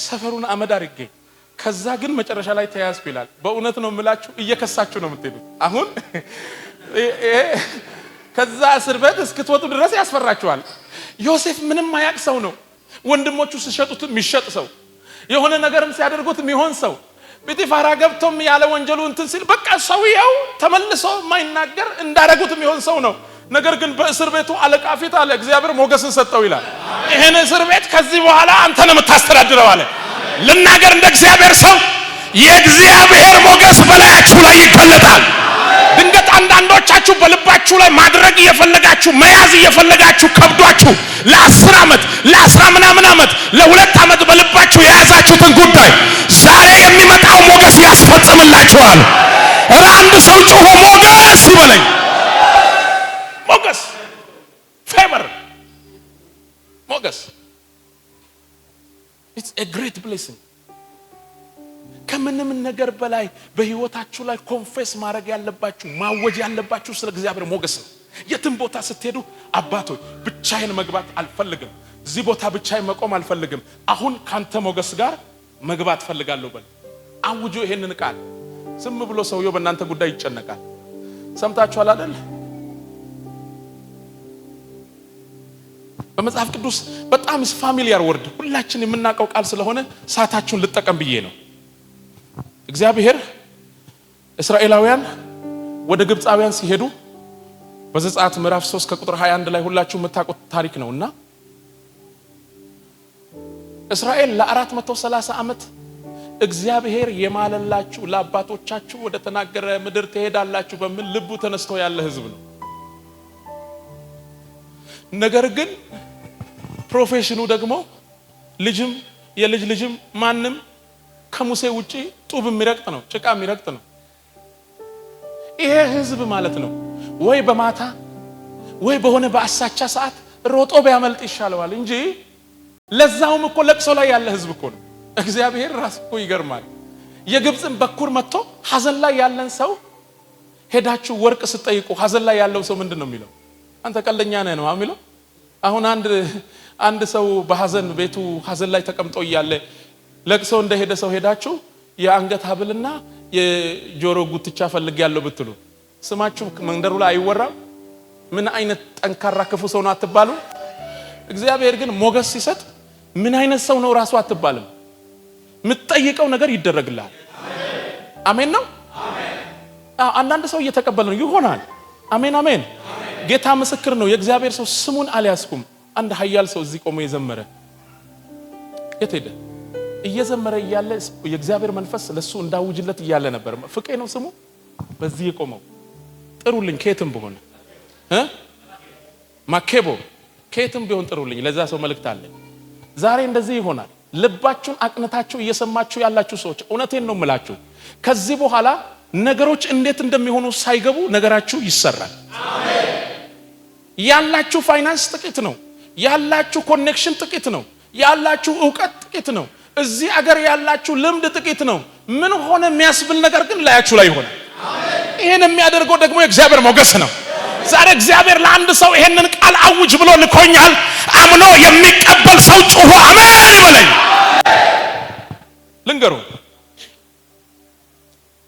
ሰፈሩን አመድ አድርጌ ከዛ ግን መጨረሻ ላይ ተያዝኩ ይላል። በእውነት ነው የምላችሁ እየከሳችሁ ነው የምትሄዱት። አሁን ከዛ እስር ቤት እስክትወጡ ድረስ ያስፈራችኋል። ዮሴፍ ምንም ማያቅ ሰው ነው። ወንድሞቹ ሲሸጡት የሚሸጥ ሰው፣ የሆነ ነገርም ሲያደርጉት የሚሆን ሰው፣ ጲጢፋራ ገብቶም ያለ ወንጀሉ እንትን ሲል በቃ ሰውየው ተመልሶ የማይናገር እንዳረጉት የሚሆን ሰው ነው። ነገር ግን በእስር ቤቱ አለቃ ፊት አለ እግዚአብሔር ሞገስን ሰጠው ይላል። ይሄን እስር ቤት ከዚህ በኋላ አንተ ነው የምታስተዳድረው አለ። ልናገር እንደ እግዚአብሔር ሰው የእግዚአብሔር ሞገስ በላያችሁ ላይ ይገለጣል። ድንገት አንዳንዶቻችሁ በልባችሁ ላይ ማድረግ እየፈለጋችሁ መያዝ እየፈለጋችሁ ከብዷችሁ ለ10 ዓመት ለ10 ምናምን ዓመት ለ2 ዓመት በልባችሁ የያዛችሁትን ጉዳይ ዛሬ የሚመጣው ሞገስ ያስፈጽምላችኋል። እረ አንድ ሰው ጮሆ ሞገስ ይበለኝ። ሞገስ ፌቨር ሞገስ it's a great blessing። ከምንም ነገር በላይ በህይወታችሁ ላይ ኮንፌስ ማድረግ ያለባችሁ ማወጅ ያለባችሁ ስለ እግዚአብሔር ሞገስ ነው። የትም ቦታ ስትሄዱ አባቶች ብቻዬን መግባት አልፈልግም፣ እዚህ ቦታ ብቻዬን መቆም አልፈልግም፣ አሁን ካንተ ሞገስ ጋር መግባት ፈልጋለሁ በል። አውጆ ይሄንን ቃል ዝም ብሎ ሰውየው በእናንተ ጉዳይ ይጨነቃል። ሰምታችኋል አይደል? በመጽሐፍ ቅዱስ በጣም ፋሚሊያር ወርድ ሁላችን የምናውቀው ቃል ስለሆነ ሰዓታችሁን ልጠቀም ብዬ ነው። እግዚአብሔር እስራኤላውያን ወደ ግብጻውያን ሲሄዱ በዘጸአት ምዕራፍ 3 ከቁጥር 21 ላይ ሁላችሁ የምታውቁት ታሪክ ነውና እስራኤል ለ430 ዓመት እግዚአብሔር የማለላችሁ ለአባቶቻችሁ ወደ ተናገረ ምድር ትሄዳላችሁ በሚል ልቡ ተነስቶ ያለ ህዝብ ነው። ነገር ግን ፕሮፌሽኑ ደግሞ ልጅም የልጅ ልጅም ማንም ከሙሴ ውጪ ጡብ የሚረግጥ ነው፣ ጭቃ የሚረግጥ ነው። ይሄ ህዝብ ማለት ነው ወይ በማታ ወይ በሆነ በአሳቻ ሰዓት ሮጦ ቢያመልጥ ይሻለዋል እንጂ ለዛውም እኮ ለቅሶ ላይ ያለ ህዝብ እኮ ነው። እግዚአብሔር ራሱ እኮ ይገርማል። የግብጽን በኩር መጥቶ ሐዘን ላይ ያለን ሰው ሄዳችሁ ወርቅ ስትጠይቁ ሐዘን ላይ ያለው ሰው ምንድነው የሚለው? አንተ ቀልደኛ ነህ ነው የሚለው። አሁን አንድ ሰው በሐዘን ቤቱ ሐዘን ላይ ተቀምጦ እያለ ለቅሶ እንደሄደ ሰው ሄዳችሁ የአንገት ሐብልና የጆሮ ጉትቻ ፈልጌያለሁ ብትሉ ስማችሁ መንደሩ ላይ አይወራም? ምን አይነት ጠንካራ ክፉ ሰው ነው አትባሉ? እግዚአብሔር ግን ሞገስ ሲሰጥ ምን አይነት ሰው ነው ራሱ አትባልም። የምትጠይቀው ነገር ይደረግልሃል። አሜን ነው። አንዳንድ ሰው እየተቀበለ ነው ይሆናል። አሜን አሜን። ጌታ ምስክር ነው። የእግዚአብሔር ሰው ስሙን አልያዝኩም። አንድ ኃያል ሰው እዚህ ቆሞ የዘመረ የት ሄደ? እየዘመረ እያለ የእግዚአብሔር መንፈስ ለሱ እንዳውጅለት እያለ ነበር። ፍቄ ነው ስሙ። በዚህ የቆመው ጥሩልኝ ከየትም ቢሆን ማኬቦ ከየትም ቢሆን ጥሩልኝ። ለዛ ሰው መልእክት አለ። ዛሬ እንደዚህ ይሆናል። ልባችሁን አቅንታችሁ እየሰማችሁ ያላችሁ ሰዎች እውነቴን ነው የምላችሁ፣ ከዚህ በኋላ ነገሮች እንዴት እንደሚሆኑ ሳይገቡ ነገራችሁ ይሰራል። አሜን። ያላችሁ ፋይናንስ ጥቂት ነው፣ ያላችሁ ኮኔክሽን ጥቂት ነው፣ ያላችሁ ዕውቀት ጥቂት ነው፣ እዚህ አገር ያላችሁ ልምድ ጥቂት ነው። ምን ሆነ የሚያስብል ነገር ግን ላያችሁ ላይ ይሆናል። አሜን። ይሄን የሚያደርገው ደግሞ የእግዚአብሔር ሞገስ ነው። ዛሬ እግዚአብሔር ለአንድ ሰው ይሄንን ቃል አውጅ ብሎ ልኮኛል። አምኖ የሚቀበል ሰው ጮሆ አሜን ይበለኝ። ልንገሩ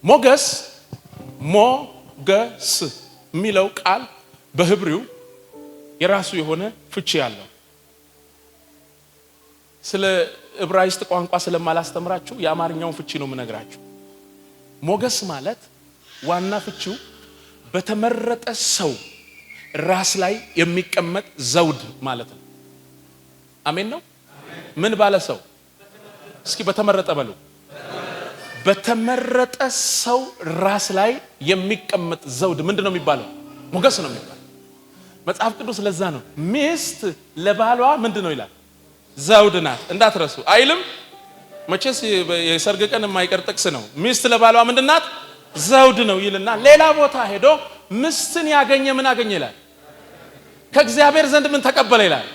ሞገስ የሚለው ቃል በህብሪው የራሱ የሆነ ፍቺ ያለው። ስለ ዕብራይስጥ ቋንቋ ስለማላስተምራችሁ የአማርኛውን ፍቺ ነው የምነግራችሁ። ሞገስ ማለት ዋና ፍቺው በተመረጠ ሰው ራስ ላይ የሚቀመጥ ዘውድ ማለት ነው። አሜን ነው። ምን ባለ ሰው? እስኪ በተመረጠ በሉ። በተመረጠ ሰው ራስ ላይ የሚቀመጥ ዘውድ ምንድነው የሚባለው? ሞገስ ነው የሚባለው። መጽሐፍ ቅዱስ ለዛ ነው ሚስት ለባሏ ምንድነው ይላል? ዘውድ ናት እንዳትረሱ አይልም? መቼስ የሰርግ ቀን የማይቀር ጥቅስ ነው። ሚስት ለባሏ ምንድናት? ዘውድ ነው ይልና ሌላ ቦታ ሄዶ ምስትን ያገኘ ምን አገኘ ይላል? ከእግዚአብሔር ዘንድ ምን ተቀበለ ይላል?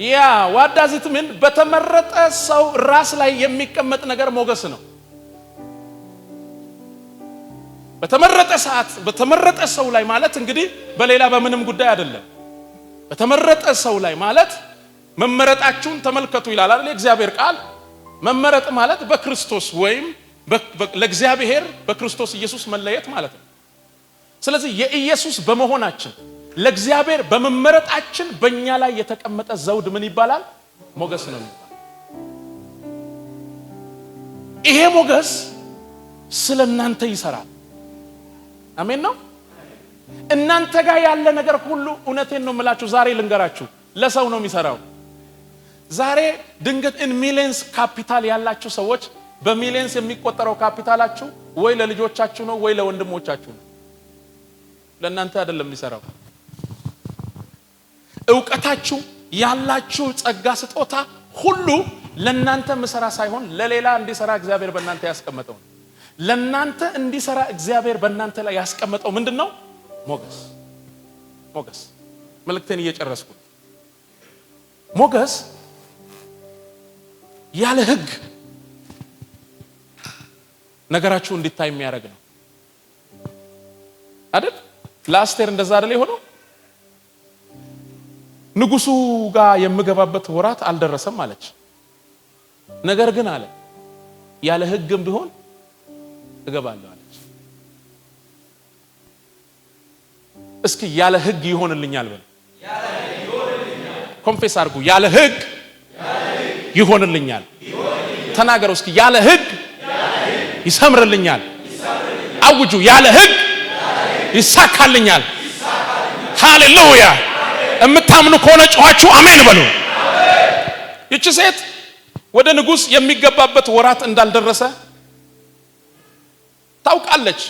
ያ ዋዳዚት ምን በተመረጠ ሰው ራስ ላይ የሚቀመጥ ነገር ሞገስ ነው። በተመረጠ ሰዓት በተመረጠ ሰው ላይ ማለት እንግዲህ በሌላ በምንም ጉዳይ አይደለም። በተመረጠ ሰው ላይ ማለት መመረጣችሁን ተመልከቱ ይላል አይደል እግዚአብሔር ቃል። መመረጥ ማለት በክርስቶስ ወይም ለእግዚአብሔር በክርስቶስ ኢየሱስ መለየት ማለት ነው። ስለዚህ የኢየሱስ በመሆናችን ለእግዚአብሔር በመመረጣችን በእኛ ላይ የተቀመጠ ዘውድ ምን ይባላል? ሞገስ ነው የሚባለው። ይሄ ሞገስ ስለ እናንተ ይሰራል። አሜን ነው። እናንተ ጋር ያለ ነገር ሁሉ እውነቴን ነው የምላችሁ ዛሬ ልንገራችሁ ለሰው ነው የሚሰራው። ዛሬ ድንገት ሚሊየንስ ካፒታል ያላችሁ ሰዎች በሚሊየንስ የሚቆጠረው ካፒታላችሁ ወይ ለልጆቻችሁ ነው ወይ ለወንድሞቻችሁ ነው። ለእናንተ አይደለም የሚሰራው። ዕውቀታችሁ ያላችሁ ጸጋ ስጦታ ሁሉ ለእናንተ ምሰራ ሳይሆን ለሌላ እንዲሰራ እግዚአብሔር በእናንተ ያስቀመጠው። ለእናንተ እንዲሰራ እግዚአብሔር በእናንተ ላይ ያስቀመጠው ምንድነው? ሞገስ። ሞገስ መልእክቴን እየጨረስኩ ሞገስ ያለ ሕግ ነገራችሁ እንዲታይ የሚያደርግ ነው አይደል? ለአስቴር እንደዛ አይደል የሆነው? ንጉሱ ጋር የምገባበት ወራት አልደረሰም አለች። ነገር ግን አለ ያለ ሕግም ቢሆን እገባለሁ አለች። እስኪ ያለ ሕግ ይሆንልኛል በል። ያለ ሕግ ይሆንልኛል። ኮንፌስ አድርጉ። ያለ ሕግ ይሆንልኛል። ተናገሩ እስኪ ያለ ሕግ ይሰምርልኛል። አውጁ ያለ ሕግ ይሳካልኛል። ሃሌሉያ። የምታምኑ ከሆነ ጮኻችሁ አሜን በሉ። ይቺ ሴት ወደ ንጉስ የሚገባበት ወራት እንዳልደረሰ ታውቃለች።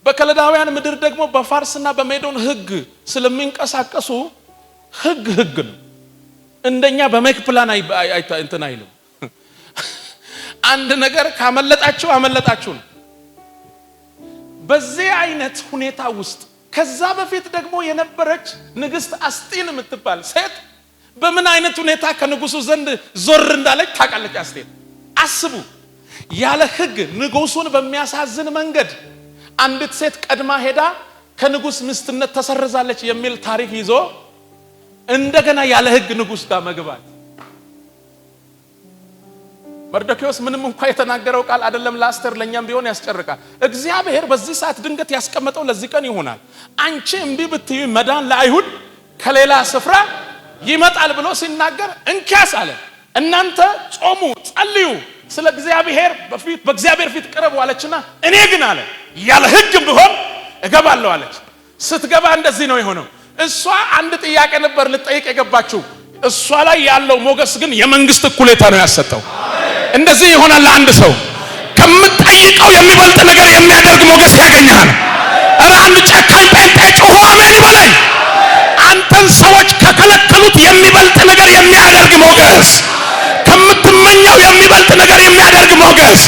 በከለዳውያን ምድር ደግሞ በፋርስና በሜዶን ሕግ ስለሚንቀሳቀሱ ሕግ ነው። እንደኛ በሜክ ፕላን እንትን አይልም። አንድ ነገር ካመለጣችሁ አመለጣችሁ ነው። በዚህ አይነት ሁኔታ ውስጥ ከዛ በፊት ደግሞ የነበረች ንግስት አስጢን የምትባል ሴት በምን አይነት ሁኔታ ከንጉሱ ዘንድ ዞር እንዳለች ታውቃለች። አስጢን አስቡ፣ ያለ ሕግ ንጉሱን በሚያሳዝን መንገድ አንዲት ሴት ቀድማ ሄዳ ከንጉስ ምስትነት ተሰርዛለች የሚል ታሪክ ይዞ እንደገና ያለ ህግ ንጉስ ጋር መግባት። መርዶክዮስ ምንም እንኳን የተናገረው ቃል አይደለም ለአስቴር ለኛም ቢሆን ያስጨርቃል። እግዚአብሔር በዚህ ሰዓት ድንገት ያስቀመጠው ለዚህ ቀን ይሆናል። አንቺ እምቢ ብትይ መዳን ለአይሁድ ከሌላ ስፍራ ይመጣል ብሎ ሲናገር እንኪያስ አለ እናንተ ጾሙ ጸልዩ ስለ እግዚአብሔር በእግዚአብሔር ፊት ቅረቡ አለችና እኔ ግን አለ ያለ ህግ ቢሆን እገባለሁ አለች። ስትገባ እንደዚህ ነው የሆነው። እሷ አንድ ጥያቄ ነበር ልጠይቅ የገባችው። እሷ ላይ ያለው ሞገስ ግን የመንግስት እኩሌታ ነው ያሰጠው። እንደዚህ ይሆናል ለአንድ ሰው ከምትጠይቀው የሚበልጥ ነገር የሚያደርግ ሞገስ ያገኛል። እረ አንድ ጨካኝ ጴንጤ ጮሆ አሜን ይበለኝ። አንተን ሰዎች ከከለከሉት የሚበልጥ ነገር የሚያደርግ ሞገስ፣ ከምትመኘው የሚበልጥ ነገር የሚያደርግ ሞገስ።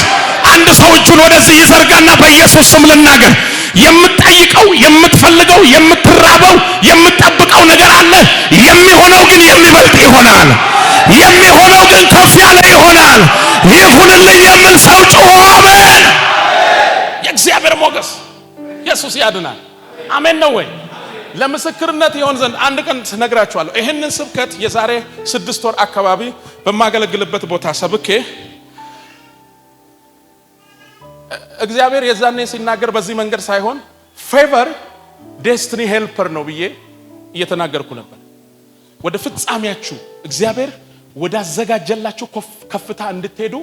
አንድ ሰው እጁን ወደዚህ ይዘርጋና በኢየሱስ ስም ልናገር፣ የምትጠይቀው የምትፈልገው የምትራበው የምትጠብቀው ነገር አለ። የሚሆነው ግን የሚበልጥ ይሆናል። የሚሆነው ግን ከፍ ያለ ይሆናል። ይሁንልኝ የሚል ሰው ጮሆ አሜን። የእግዚአብሔር ሞገስ ኢየሱስ ያድናል። አሜን ነው ወይ? ለምስክርነት ይሆን ዘንድ አንድ ቀን ነግራችኋለሁ። ይሄንን ስብከት የዛሬ 6 ወር አካባቢ በማገለግልበት ቦታ ሰብኬ እግዚአብሔር የዛኔ ሲናገር በዚህ መንገድ ሳይሆን ፌቨር ዴስቲኒ ሄልፐር ነው ብዬ እየተናገርኩ ነበር። ወደ ፍጻሜያችሁ እግዚአብሔር ወደ አዘጋጀላችሁ ከፍታ እንድትሄዱ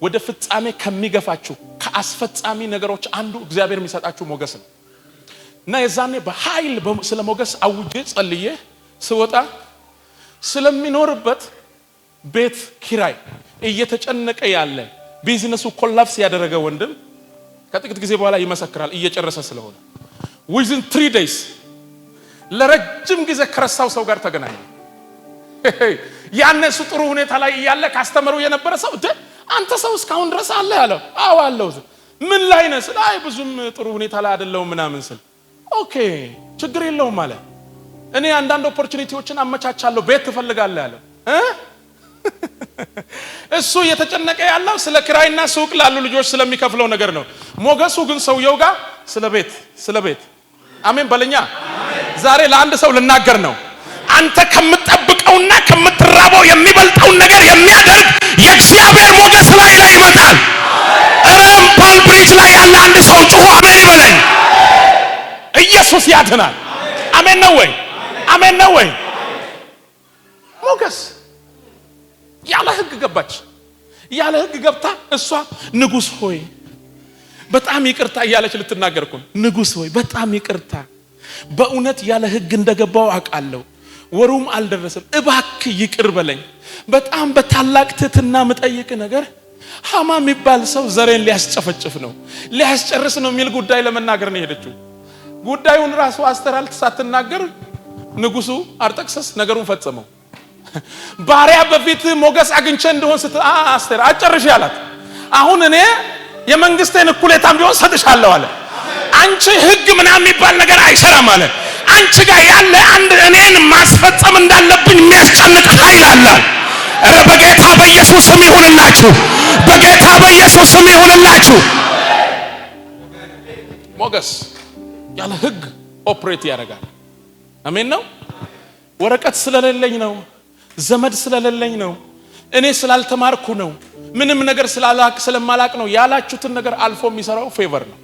ወደ ፍጻሜ ከሚገፋችሁ ከአስፈጻሚ ነገሮች አንዱ እግዚአብሔር የሚሰጣችሁ ሞገስ ነው። እና የዛኔ በኃይል ስለ ሞገስ አውጄ ጸልዬ ስወጣ ስለሚኖርበት ቤት ኪራይ እየተጨነቀ ያለ ቢዝነሱ ኮላፕስ ያደረገ ወንድም ከጥቂት ጊዜ በኋላ ይመሰክራል እየጨረሰ ስለሆነ within 3 days ለረጅም ጊዜ ከረሳው ሰው ጋር ተገናኘ። ያኔ እሱ ጥሩ ሁኔታ ላይ እያለ ካስተመሩ የነበረ ሰው አንተ ሰው እስካሁን ድረስ አለ ያለው። አዎ አለው። ምን ላይ ነህ? አይ ብዙም ጥሩ ሁኔታ ላይ አይደለሁም ምናምን ስል ኦኬ ችግር የለውም አለ። እኔ አንዳንድ ኦፖርቹኒቲዎችን አመቻቻለሁ ቤት ትፈልጋለህ ያለው። እሱ እየተጨነቀ ያለው ስለ ክራይና ሱቅ ላሉ ልጆች ስለሚከፍለው ነገር ነው። ሞገሱ ግን ሰውየው ጋር ስለ ቤት አሜን በለኛ። ዛሬ ለአንድ ሰው ልናገር ነው። አንተ ከምትጠብቀውና ከምትራበው የሚበልጠውን ነገር የሚያደርግ የእግዚአብሔር ሞገስ ላይ ይመጣል። ፓል ብሪጅ ላይ ያለ አንድ ሰው ጮሆ አሜን ይበለኝ። ኢየሱስ ያድናል። አሜን ነው ወይ? አሜን ነው ወይ? ሞገስ ያለ ህግ ገባች። ያለ ህግ ገብታ እሷ ንጉስ ሆይ በጣም ይቅርታ እያለች ልትናገርኩ ንጉስ ሆይ በጣም ይቅርታ በእውነት ያለ ህግ እንደገባው አውቃለሁ። ወሩም አልደረሰም። እባክህ ይቅር በለኝ። በጣም በታላቅ ትህትና መጠይቅ ነገር ሃማ የሚባል ሰው ዘሬን ሊያስጨፈጭፍ ነው ሊያስጨርስ ነው የሚል ጉዳይ ለመናገር ነው የሄደችው። ጉዳዩን ራሱ አስተር ሳትናገር ንጉሱ አርጠክሰስ ነገሩን ፈጸመው። ባሪያ በፊት ሞገስ አግኝቼ እንደሆን አስተር አጨርሽ ያላት አሁን እኔ የመንግስቴን እኩሌታም ቢሆን ሰጥሻለሁ አለ። አንቺ ህግ ምናምን የሚባል ነገር አይሰራም አለ። አንቺ ጋር ያለ አንድ እኔን ማስፈጸም እንዳለብኝ የሚያስጨንቅ ኃይል አለ። እረ በጌታ በኢየሱስ ስም ይሁንላችሁ። በጌታ በኢየሱስ ስም ይሁንላችሁ። ሞገስ ያለ ህግ ኦፕሬት ያደርጋል። አሜን ነው። ወረቀት ስለሌለኝ ነው፣ ዘመድ ስለሌለኝ ነው፣ እኔ ስላልተማርኩ ነው፣ ምንም ነገር ስለማላቅ ነው ያላችሁትን ነገር አልፎ የሚሰራው ፌቨር ነው።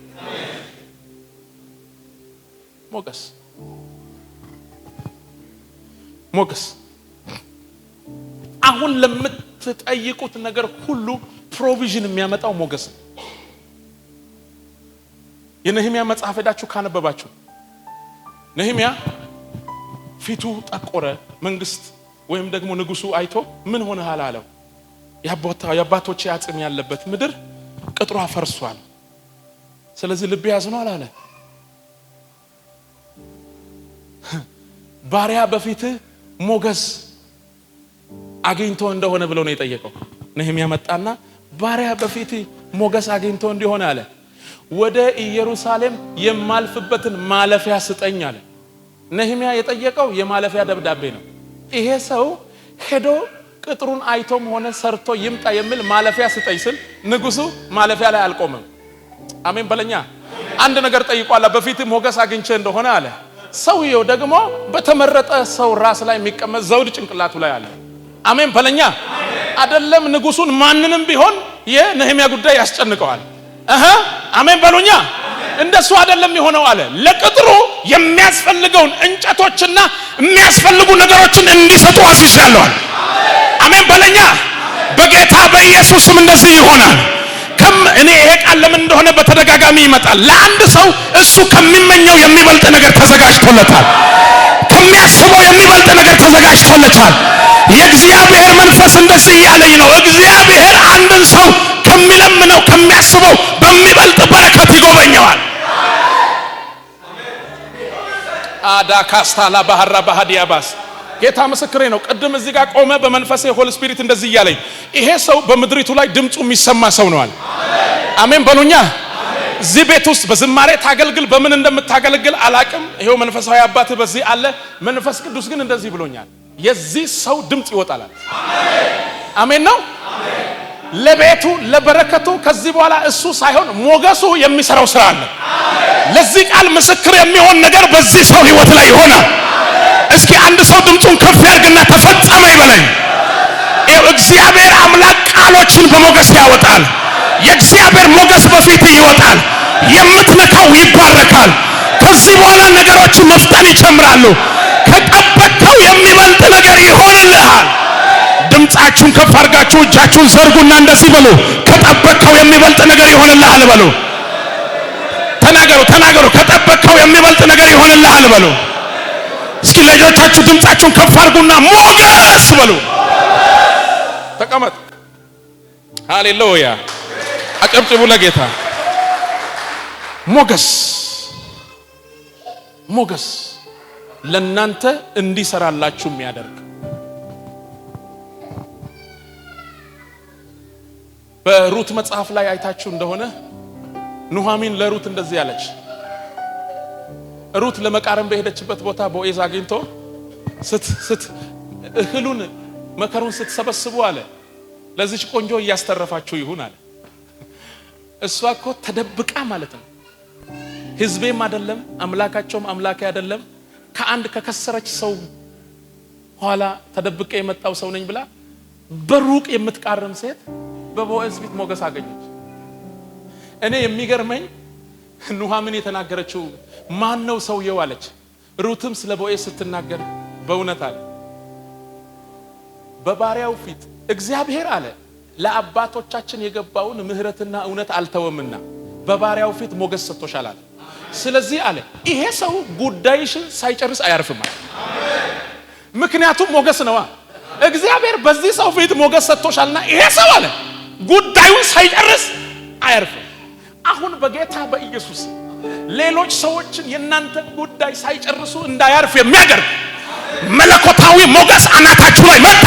ሞገስ አሁን ለምትጠይቁት ነገር ሁሉ ፕሮቪዥን የሚያመጣው ሞገስ ነው። የነህምያ መጽሐፍ ሄዳችሁ ካነበባችሁ ነህምያ ፊቱ ጠቆረ። መንግስት ወይም ደግሞ ንጉሱ አይቶ ምን ሆነሃል አለው። የአባቶቼ አጽም ያለበት ምድር ቅጥሯ ፈርሷል፣ ስለዚህ ልብ ያዝኗል አለ። ባሪያ በፊት ሞገስ አግኝቶ እንደሆነ ብሎ ነው የጠየቀው። ነህምያ መጣና ባሪያ በፊት ሞገስ አግኝቶ እንደሆነ አለ ወደ ኢየሩሳሌም የማልፍበትን ማለፊያ ስጠኝ አለ። ነህምያ የጠየቀው የማለፊያ ደብዳቤ ነው። ይሄ ሰው ሄዶ ቅጥሩን አይቶም ሆነ ሰርቶ ይምጣ የሚል ማለፊያ ስጠኝ ስል ንጉሱ ማለፊያ ላይ አልቆመም። አሜን በለኛ። አንድ ነገር ጠይቋል። በፊት ሞገስ አግኝቼ እንደሆነ አለ። ሰውየው ደግሞ በተመረጠ ሰው ራስ ላይ የሚቀመጥ ዘውድ ጭንቅላቱ ላይ አለ። አሜን በለኛ። አይደለም ንጉሱን ማንንም ቢሆን የነህሚያ ጉዳይ ያስጨንቀዋል። አሜን በሉኛ። እንደሱ አይደለም የሆነው አለ። ለቅጥሩ የሚያስፈልገውን እንጨቶችና የሚያስፈልጉ ነገሮችን እንዲሰጡ አስይሻለሁ። አሜን በለኛ። በጌታ በኢየሱስም እንደዚህ ይሆናል። እኔ ይሄ ቃል ለምን እንደሆነ በተደጋጋሚ ይመጣል። ለአንድ ሰው እሱ ከሚመኘው የሚበልጥ ነገር ተዘጋጅቶለታል። ከሚያስበው የሚበልጥ ነገር ተዘጋጅቶለታል። የእግዚአብሔር መንፈስ እንደዚህ ያለኝ ነው። እግዚአብሔር አንድን ሰው ከሚለምነው ከሚያስበው በሚበልጥ በረከት ይጎበኘዋል። አዳካስታላ ባህራ ባህዲያባስ ጌታ ምስክሬ ነው። ቅድም እዚህ ጋር ቆመ በመንፈሴ ሆሊ ስፒሪት እንደዚህ ያለኝ ይሄ ሰው በምድሪቱ ላይ ድምጹ የሚሰማ ሰው ነው አለ። አሜን በሉኛ። እዚህ ቤት ውስጥ በዝማሬ ታገልግል፣ በምን እንደምታገልግል አላቅም። ይሄው መንፈሳዊ አባት በዚህ አለ። መንፈስ ቅዱስ ግን እንደዚህ ብሎኛል፣ የዚህ ሰው ድምጽ ይወጣል። አሜን ነው። ለቤቱ ለበረከቱ ከዚህ በኋላ እሱ ሳይሆን ሞገሱ የሚሰራው ስራ አለ። ለዚህ ቃል ምስክር የሚሆን ነገር በዚህ ሰው ህይወት ላይ ይሆናል። እስኪ አንድ ሰው ድምጹን ከፍ ያርግና ተፈጸመ ይበለኝ። እግዚአብሔር አምላክ ቃሎችን በሞገስ ያወጣል። የእግዚአብሔር ሞገስ በፊት ይወጣል። የምትነካው ይባረካል። ከዚህ በኋላ ነገሮች መፍጠን ይጀምራሉ። ከጠበቀው የሚበልጥ ነገር ይሆንልሃል። ድምጻችሁን ከፍ አርጋችሁ እጃችሁን ዘርጉና እንደዚህ በሉ፣ ከጠበቀው የሚበልጥ ነገር ይሆንልሃል በሉ። ተናገሩ። ከጠበቀው የሚበልጥ ነገር ይሆንልሃል በሉ። እስኪ ልጆቻችሁ ድምጻችሁን ከፍ አርጉና ሞገስ በሉ። ተቀመጥ። ሃሌሉያ! አጨብጭቡ ለጌታ። ሞገስ ለናንተ እንዲሰራላችሁ የሚያደርግ በሩት መጽሐፍ ላይ አይታችሁ እንደሆነ ኑሃሚን ለሩት እንደዚህ ያለች። ሩት ለመቃረም በሄደችበት ቦታ ቦዔዝ አግኝቶ እህሉን መከሩን ስትሰበስቡ አለ ለዚች ቆንጆ እያስተረፋችሁ ይሁን አለ። እሷ እኮ ተደብቃ ማለት ነው። ህዝቤም አይደለም አምላካቸውም አምላኬ አይደለም ከአንድ ከከሰረች ሰው ኋላ ተደብቄ የመጣው ሰው ነኝ ብላ በሩቅ የምትቃረም ሴት በቦዔዝ ፊት ሞገስ አገኘች። እኔ የሚገርመኝ ኑሃሚን የተናገረችው ማን ነው ሰውየው አለች። ሩትም ስለ ቦዔዝ ስትናገር በእውነት አለ በባሪያው ፊት እግዚአብሔር አለ ለአባቶቻችን የገባውን ምህረትና እውነት አልተወምና በባሪያው ፊት ሞገስ ሰጥቶሻል አለ። ስለዚህ አለ ይሄ ሰው ጉዳይሽን ሳይጨርስ አያርፍም አለ። ምክንያቱም ሞገስ ነዋ። እግዚአብሔር በዚህ ሰው ፊት ሞገስ ሰጥቶሻልና ይሄ ሰው አለ ጉዳዩን ሳይጨርስ አያርፍም። አሁን በጌታ በኢየሱስ ሌሎች ሰዎችን የናንተን ጉዳይ ሳይጨርሱ እንዳያርፍ የሚያደርግ መለኮታዊ ሞገስ አናታችሁ ላይ መጣ።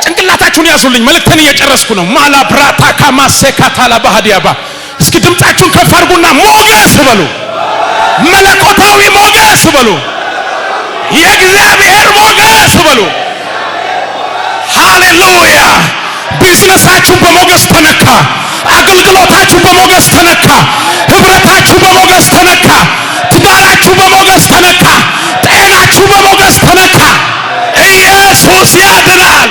ጭንቅላታችሁን ያዙልኝ፣ መልእክቴን እየጨረስኩ ነው። ማላ ብራታ ካማሴካታላ ባህዲያባ እስኪ ድምጻችሁን ከፍ አድርጉና ሞገስ በሉ። መለኮታዊ ሞገስ በሉ። የእግዚአብሔር ሞገስ በሉ። ሃሌሉያ! ቢዝነሳችሁ በሞገስ ተነካ። አገልግሎታችሁ በሞገስ ተነካ። ህብረታችሁ በሞገስ ተነካ። ትዳራችሁ በሞገስ ተነካ። ጤናችሁ በሞገስ ተነካ። ኢየሱስ ያድናል።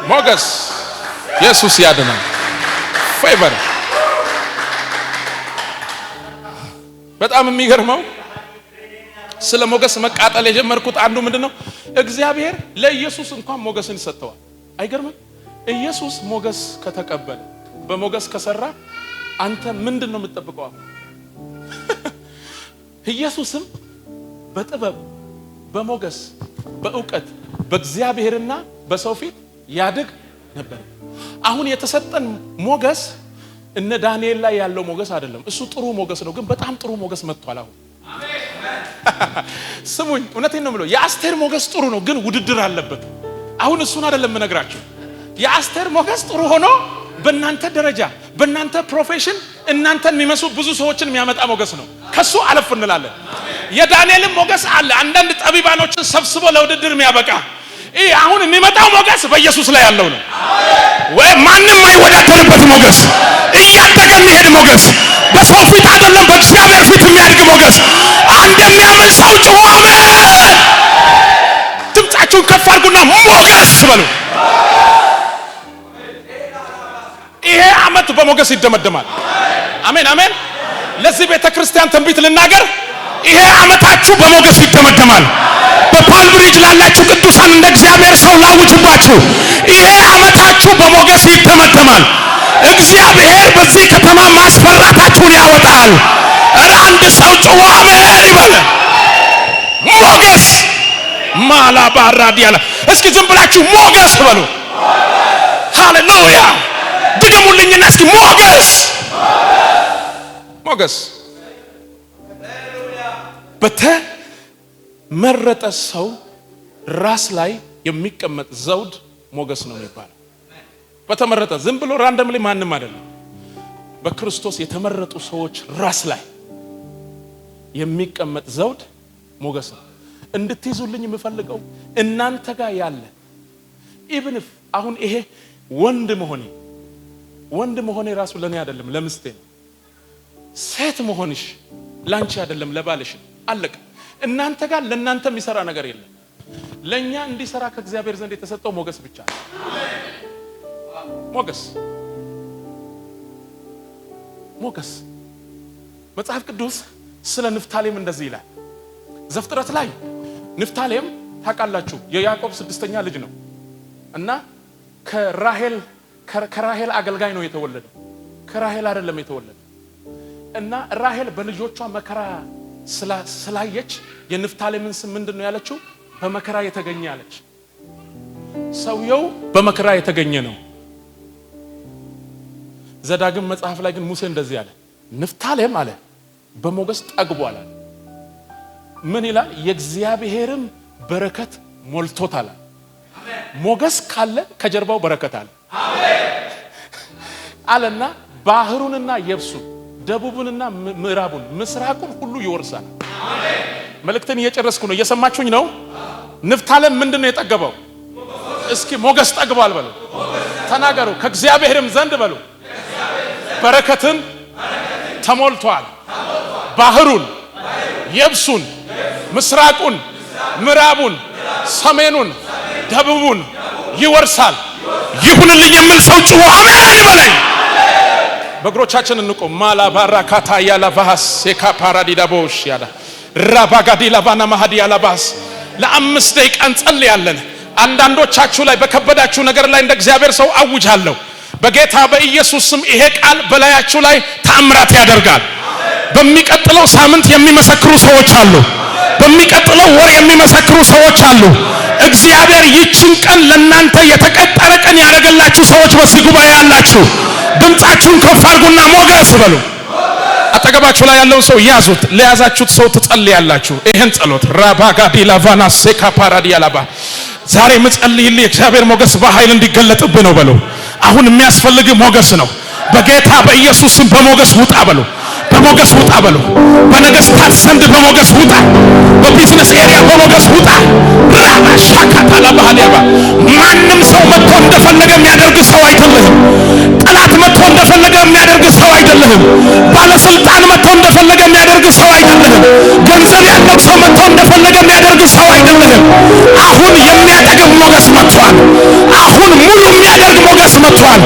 ሞገስ ኢየሱስ ያድናል። ፌቨር በጣም የሚገርመው ስለ ሞገስ መቃጠል የጀመርኩት አንዱ ምንድነው እግዚአብሔር ለኢየሱስ እንኳን ሞገስን ሰጥቷል። አይገርምም? ኢየሱስ ሞገስ ከተቀበለ በሞገስ ከሰራ አንተ ምንድነው የምትጠብቀው? ኢየሱስም በጥበብ በሞገስ በእውቀት በእግዚአብሔርና በሰው ፊት ያድግ ነበር። አሁን የተሰጠን ሞገስ እነ ዳንኤል ላይ ያለው ሞገስ አይደለም። እሱ ጥሩ ሞገስ ነው፣ ግን በጣም ጥሩ ሞገስ መጥቷል አሁን። ስሙኝ፣ እውነቴን ነው የምለው። የአስቴር ሞገስ ጥሩ ነው፣ ግን ውድድር አለበት። አሁን እሱን አይደለም የምነግራችሁ። የአስቴር ሞገስ ጥሩ ሆኖ በእናንተ ደረጃ በእናንተ ፕሮፌሽን እናንተን የሚመስሉ ብዙ ሰዎችን የሚያመጣ ሞገስ ነው። ከሱ አለፍ እንላለን። የዳንኤልም ሞገስ አለ፣ አንዳንድ ጠቢባኖችን ሰብስቦ ለውድድር የሚያበቃ። ይሄ አሁን የሚመጣው ሞገስ በኢየሱስ ላይ ያለው ነው። ወይ ማንም አይወዳደርበት ሞገስ፣ እያደገ የሚሄድ ሞገስ፣ በሰው ፊት አይደለም በእግዚአብሔር ፊት የሚያድግ ሞገስ። አንድ የሚያምን ሰው ጮኸ አሜን። ድምጻችሁን ከፍ አድርጉና ሞገስ በሉ። ይሄ ዓመት በሞገስ ይደመደማል። አሜን አሜን። ለዚህ ቤተክርስቲያን ትንቢት ልናገር፣ ይሄ ዓመታችሁ በሞገስ ይደመደማል። በፓልም ብሪጅ ላላችሁ ቅዱሳን እንደ እግዚአብሔር ሰው ላውጅባችሁ፣ ይሄ ዓመታችሁ በሞገስ ይደመደማል። እግዚአብሔር በዚህ ከተማ ማስፈራታችሁን ያወጣል። እረ አንድ ሰው ጮኸ አሜን ይበል። ሞገስ ማላባራዲያላ። እስኪ ዝም ብላችሁ ሞገስ በሉ። ሃሌሉያ። ድገሙልኝና እስኪ ሞገስ ሞገስ። በተመረጠ ሰው ራስ ላይ የሚቀመጥ ዘውድ ሞገስ ነው የሚባለው። በተመረጠ ዝም ብሎ ራንደምሊ ማንም አይደለም። በክርስቶስ የተመረጡ ሰዎች ራስ ላይ የሚቀመጥ ዘውድ ሞገስ ነው። እንድትይዙልኝ የምፈልገው እናንተ ጋር ያለ ኢቭን አሁን ይሄ ወንድ መሆኔ ራሱ ለኔ አይደለም ለምስቴ ነው። ሴት መሆንሽ ላንቺ አይደለም ለባልሽ አለቀ። እናንተ ጋር ለእናንተ የሚሰራ ነገር የለም። ለኛ እንዲሰራ ከእግዚአብሔር ዘንድ የተሰጠው ሞገስ ብቻ ነው። ሞገስ መጽሐፍ ቅዱስ ስለ ንፍታሌም እንደዚህ ይላል። ዘፍጥረት ላይ ንፍታሌም ታውቃላችሁ የያዕቆብ ስድስተኛ ልጅ ነው እና ከራሄል አገልጋይ ነው የተወለደው። ከራሄል አይደለም የተወለደው። እና ራሄል በልጆቿ መከራ ስላየች የንፍታሌምን ስም ምንድነው ያለችው? በመከራ የተገኘ አለች። ሰውየው በመከራ የተገኘ ነው። ዘዳግም መጽሐፍ ላይ ግን ሙሴ እንደዚህ አለ፣ ንፍታሌም አለ በሞገስ ጠግቧል። ምን ይላል? የእግዚአብሔርም በረከት ሞልቶታል። ሞገስ ካለ ከጀርባው በረከት አለ አለና ባህሩንና የብሱን ደቡብንና ምዕራቡን ምስራቁን ሁሉ ይወርሳል። መልእክትን እየጨረስኩ ነው። እየሰማችሁኝ ነው? ንፍታሌም ምንድነው የጠገበው? እስኪ ሞገስ ጠግቧል በሉ። ተናገሩ። ከእግዚአብሔርም ዘንድ በሉ በረከትን ተሞልቷል። ባህሩን፣ የብሱን፣ ምስራቁን፣ ምዕራቡን፣ ሰሜኑን፣ ደቡቡን ይወርሳል። ይሁንልኝ የሚል ሰው ጮኸ አሜን ይበለኝ። በእግሮቻችን እንቆም። ማላ ባራካታ ያላ ባስ ሴካ ፓራዲዳቦሽ ያላ ራባጋዲ ላባና ማሃዲ ያላ ባስ ለአምስት ደቂቃ እንጸልያለን። አንዳንዶቻችሁ ላይ በከበዳችሁ ነገር ላይ እንደ እግዚአብሔር ሰው አውጃለሁ በጌታ በኢየሱስ ስም ይሄ ቃል በላያችሁ ላይ ተአምራት ያደርጋል። በሚቀጥለው ሳምንት የሚመሰክሩ ሰዎች አሉ። በሚቀጥለው ወር የሚመሰክሩ ሰዎች አሉ። እግዚአብሔር ይችን ቀን ለናንተ የተቀጠረ ቀን ያደረገላችሁ ሰዎች በዚህ ጉባኤ ያላችሁ ድምጻችሁን ከፍ አድርጉና ሞገስ በሉ። አጠገባችሁ ላይ ያለውን ሰው ያዙት። ለያዛችሁት ሰው ትጸልያላችሁ ይሄን ጸሎት ራባጋዲ ላቫና ሴካ ፓራዲያላባ ዛሬ ምጸልይልህ እግዚአብሔር ሞገስ በኃይል እንዲገለጥብህ ነው በሉ። አሁን የሚያስፈልግ ሞገስ ነው። በጌታ በኢየሱስ ስም በሞገስ ውጣ በሉ። በሞገስ ውጣ በሉ። በነገስታት ዘንድ በሞገስ ውጣ። በቢዝነስ ኤሪያ በሞገስ ውጣ። ራባ ሻካታ ለባህዲያባ ማንም ሰው መጥቶ እንደፈለገ የሚያደርግ ሰው አይደለህም። ጠላት መጥቶ እንደፈለገ የሚያደርግ ሰው አይደለህም። ባለስልጣን መጥቶ እንደፈለገ የሚያደርግ ሰው አይደለህም። ገንዘብ ያለው ሰው መጥቶ እንደፈለገ የሚያደርግ ሰው አይደለህም። አሁን የሚያጠግብ ሞገስ መጥቷል። አሁን ሙሉ የሚያደርግ ሞገስ መጥቷል።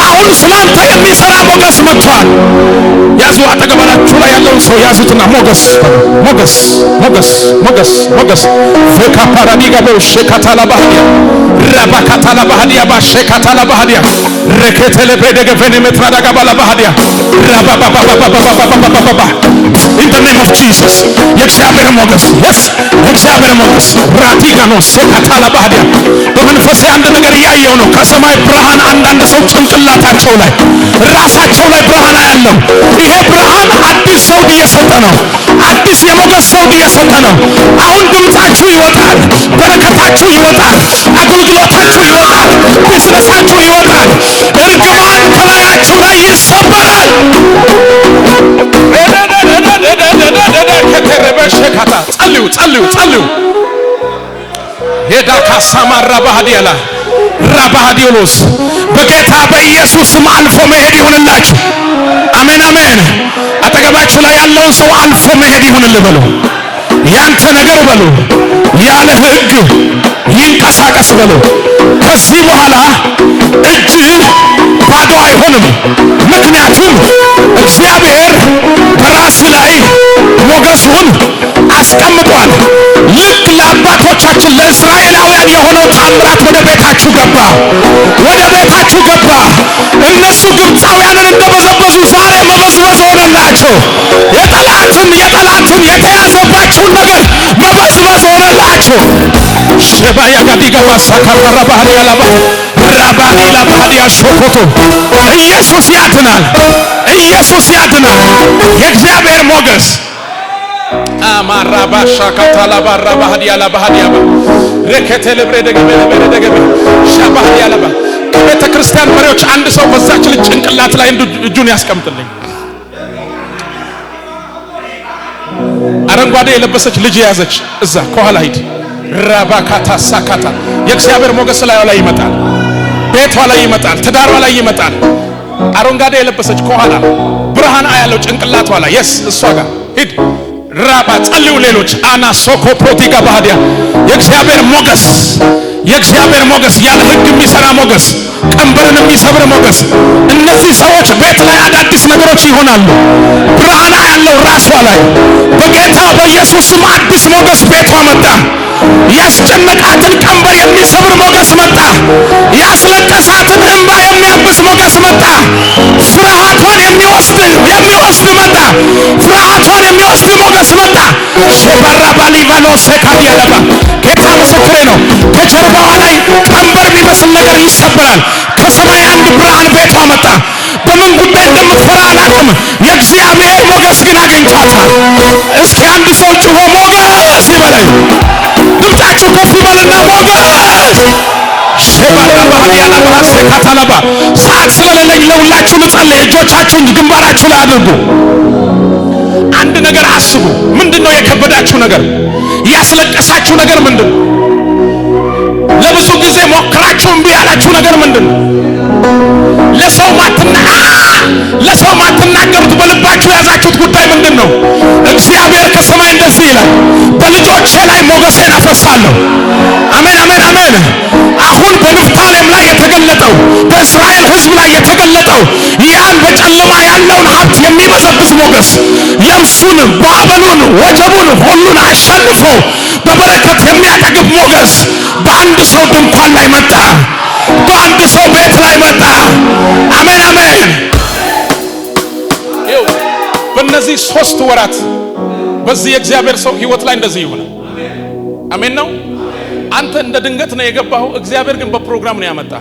አሁን ስላንተ የሚሰራ ሞገስ መጥቷል። ያዙ። አጠገባችሁ ላይ ያለውን ሰው ያዙትና ሞገስ ሞገስ ሞገስ ሞገስ ሞገስ ቬካ ፓራዲጋ በሸካታላ ባህዲያ ረባካታላ ባህዲያ ባሸካታላ ባህዲያ ረከተለ በደገ ቬኔሜትራዳጋ ባላ ባህዲያ ረባባባባባባባባባ in the name of Jesus የእግዚአብሔር ሞገስ yes የእግዚአብሔር ሞገስ ራቲጋ ነው ሸካታላ ባህዲያ በመንፈስ አንድ ነገር ያየው ነው። ከሰማይ ብርሃን አንዳንድ ሰው ጭንቅላታቸው ላይ ራሳቸው ላይ ብርሃን ያለው ይሄ ብርሃን አዲስ ዘውድ እየሰጠ ነው። አዲስ የሞገስ ዘውድ እየሰጠ ነው። አሁን ድምጻችሁ ይወጣል። በረከታችሁ ይወጣል። አገልግሎታችሁ ይወጣል። ቢዝነሳችሁ ይወጣል። እርግማን ከላያችሁ ላይ ይሰበራል። ጸልዩ ጸልዩ ጸልዩ ሄዳካ ሳማራ ባህዲያላ ራባዲዮሎስ በጌታ በኢየሱስ ስም አልፎ መሄድ ይሁንላችሁ። አሜን አሜን። አጠገባችሁ ላይ ያለውን ሰው አልፎ መሄድ ይሁንልህ በሉ። ያንተ ነገር በሉ ያለ ሕግ ይንቀሳቀስ በሉ። ከዚህ በኋላ እጅ ባዶ አይሆንም። ምክንያቱም እግዚአብሔር በራስ ላይ ሞገሱን አስቀምጧል። ልክ ለአባቶቻችን ለእስራኤላውያን የሆነው ታምራት ወደ ቤታችሁ ገባ፣ ወደ ቤታችሁ ገባ። እነሱ ግብፃውያንን እንደበዘበዙ ዛሬ መበዝበዝ ሆነላቸው። የጠላትን የተያዘባችሁን ነገር መበዝበዝ ሆነላቸው። ሸባያ ጋዲጋ ማሳካራ ባህሪ ያላባ ራባኒ ላባዲያ ሾኮቶ ኢየሱስ ያድናል፣ ኢየሱስ ያድናል። የእግዚአብሔር ሞገስ አማራባሻ ካታላባራ ባህዲያ ላባዲያ ረከተ ለብረ ደገበ ሻባዲያ ላባ ከቤተ ክርስቲያን መሪዎች አንድ ሰው በዛች ልጅ ጭንቅላት ላይ እጁን ያስቀምጥልኝ። አረንጓዴ የለበሰች ልጅ የያዘች እዛ ከኋላ ሂድ። ራባካታ ሳካታ የእግዚአብሔር ሞገስ ላይ ይመጣል፣ ቤቷ ላይ ይመጣል፣ ትዳሯ ላይ ይመጣል። አረንጓዴ የለበሰች ከኋላ ብርሃን አያለው ጭንቅላቷ ላይ የስ እሷ ጋር ሂድ። ራባ ጸልዩ ሌሎች አና ሶኮ ፕሮቲጋ ባህዲያ የእግዚአብሔር ሞገስ፣ የእግዚአብሔር ሞገስ ያለ ሕግ የሚሰራ ሞገስ፣ ቀንበርን የሚሰብር ሞገስ። እነዚህ ሰዎች ቤት ላይ አዳዲስ ነገሮች ይሆናሉ። ብርሃን ያለው ራሷ ላይ በጌታ በኢየሱስ ስም አዲስ ሞገስ ቤቷ መጣ። ያስጨነቃትን ቀንበር የሚሰብር ሞገስ መጣ። ያስለቀሳትን እንባ የሚያብስ ሞገስ መጣ። ፍርሃቷን የሚወስድ መጣ። ፍርሃቷን የሚወስድ ሞገስ መጣ። ሸባራ ባሊቫኖ ሰካዲያለባ ጌታ ምስክሬ ነው። ከጀርባዋ ላይ ቀንበር የሚመስል ነገር ይሰበራል። ከሰማይ አንድ ብርሃን ቤቷ መጣ። በምን ጉዳይ እንደምትፈራ አላውቅም። የእግዚአብሔር ሞገስ ግን አገኝቷታል። እስኪ አንድ ሰው ጮሆ ሞገስ ይበለኝ። ድምጻችሁ ከፍ ይበልና ሞገስ ሸባራ ባህዲያላ ባሰ ካታላባ ሰዓት ስለሌለኝ ለሁላችሁ ልጸልይ። እጆቻችሁን ግንባራችሁ ላይ አድርጉ። አንድ ነገር አስቡ። ምንድነው የከበዳችሁ ነገር? ያስለቀሳችሁ ነገር ምንድነው? ለብዙ ጊዜ ሞክራችሁ እምቢ ያላችሁ ነገር ምንድነው? ለሰው ማትናገሩት በልባችሁ ያዛችሁት ጉዳይ ምንድነው? እግዚአብሔር ከሰማይ እንደዚህ ይላል፣ በልጆቼ ላይ ሞገሴን አፈሳለሁ። አሜን አሜን አሜን። አሁን በንፍታሌም ላይ የተገለጠው በእስራኤል ሕዝብ ላይ የተገለጠው ያን በጨለማ ያለውን ሀብት የሚበዘብዝ ሞገስ፣ የብሱን ባበሉን ወጀቡን ሁሉን አሸንፎ በበረከት የሚያጠግብ ሞገስ በአንድ ሰው ድንኳን ላይ መጣ፣ በአንድ ሰው ቤት ላይ መጣ። አሜን አሜን። በእነዚህ 3 ወራት በዚህ የእግዚአብሔር ሰው ህይወት ላይ እንደዚህ ይሆናል። አሜን ነው። አንተ እንደ ድንገት ነው የገባው፣ እግዚአብሔር ግን በፕሮግራም ነው ያመጣ።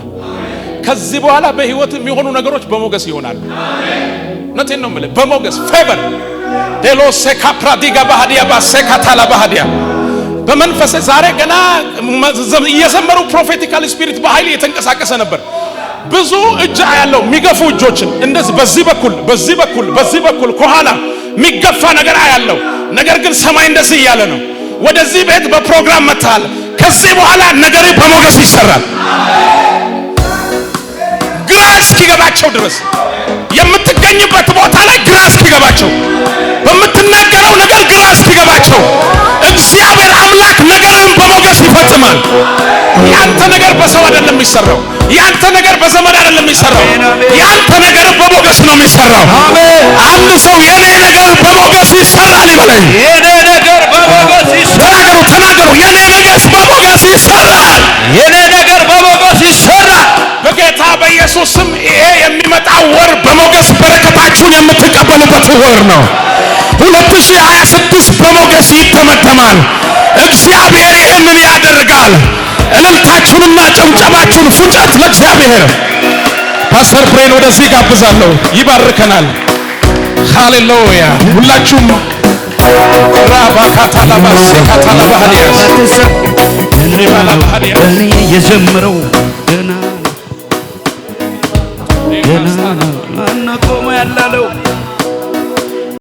ከዚህ በኋላ በህይወት የሚሆኑ ነገሮች በሞገስ ይሆናሉ። እውነቴን ነው የምልህ፣ በሞገስ ፌቨር ዴሎ ሴካፕራዲጋ ባህዲያ ባሴካታላ ባህዲያ በመንፈስ ዛሬ ገና እየዘመሩ ፕሮፌቲካል ስፒሪት በኃይል እየተንቀሳቀሰ ነበር። ብዙ እጅ ያለው የሚገፉ እጆችን እንደዚህ በዚህ በኩል ከኋላ የሚገፋ ነገር ያለው ነገር ግን ሰማይ እንደዚህ እያለ ነው። ወደዚህ ቤት በፕሮግራም መጥተሃል። ከዚህ በኋላ ነገር በሞገስ ይሰራል። ግራ እስኪገባቸው ድረስ የምትገኝበት ቦታ ላይ ግራ እስኪገባቸው፣ በምትናገረው ነገር ግራ እስኪገባቸው እግዚአብሔር አምላክ ነገርን በሞገስ ይፈጽማል። ያንተ ነገር በሰው አይደለም የሚሰራው። ያንተ ነገር በዘመድ አይደለም የሚሰራው። ያንተ ነገር በሞገስ ነው የሚሰራው። አንድ ሰው የኔ ነገር በሞገስ ይሰራል ይበለኝ። የኔ ነገር በሞገስ ይሰራል። ተናገሩ። የኔ ነገር በሞገስ ይሰራል። የኔ ነገር በሞገስ ይሰራል። በጌታ በኢየሱስ ስም ይሄ የሚመጣው ወር በሞገስ በረከታችሁን የምትቀበሉበት ወር ነው። 2026 በሞገስ ይተመተማል። እግዚአብሔር ይህንን ያደርጋል። እልልታችሁንና ጨብጨባችሁን ፉጨት ለእግዚአብሔር። ፓስተር ፍሬን ወደዚህ ጋብዛለሁ፣ ይባርከናል። ሃሌሉያ። ሁላችሁም ራባካታላባስ ካታላባሃዲያስ እኔ የጀመረው ገና ነው አናቆመ ያላለው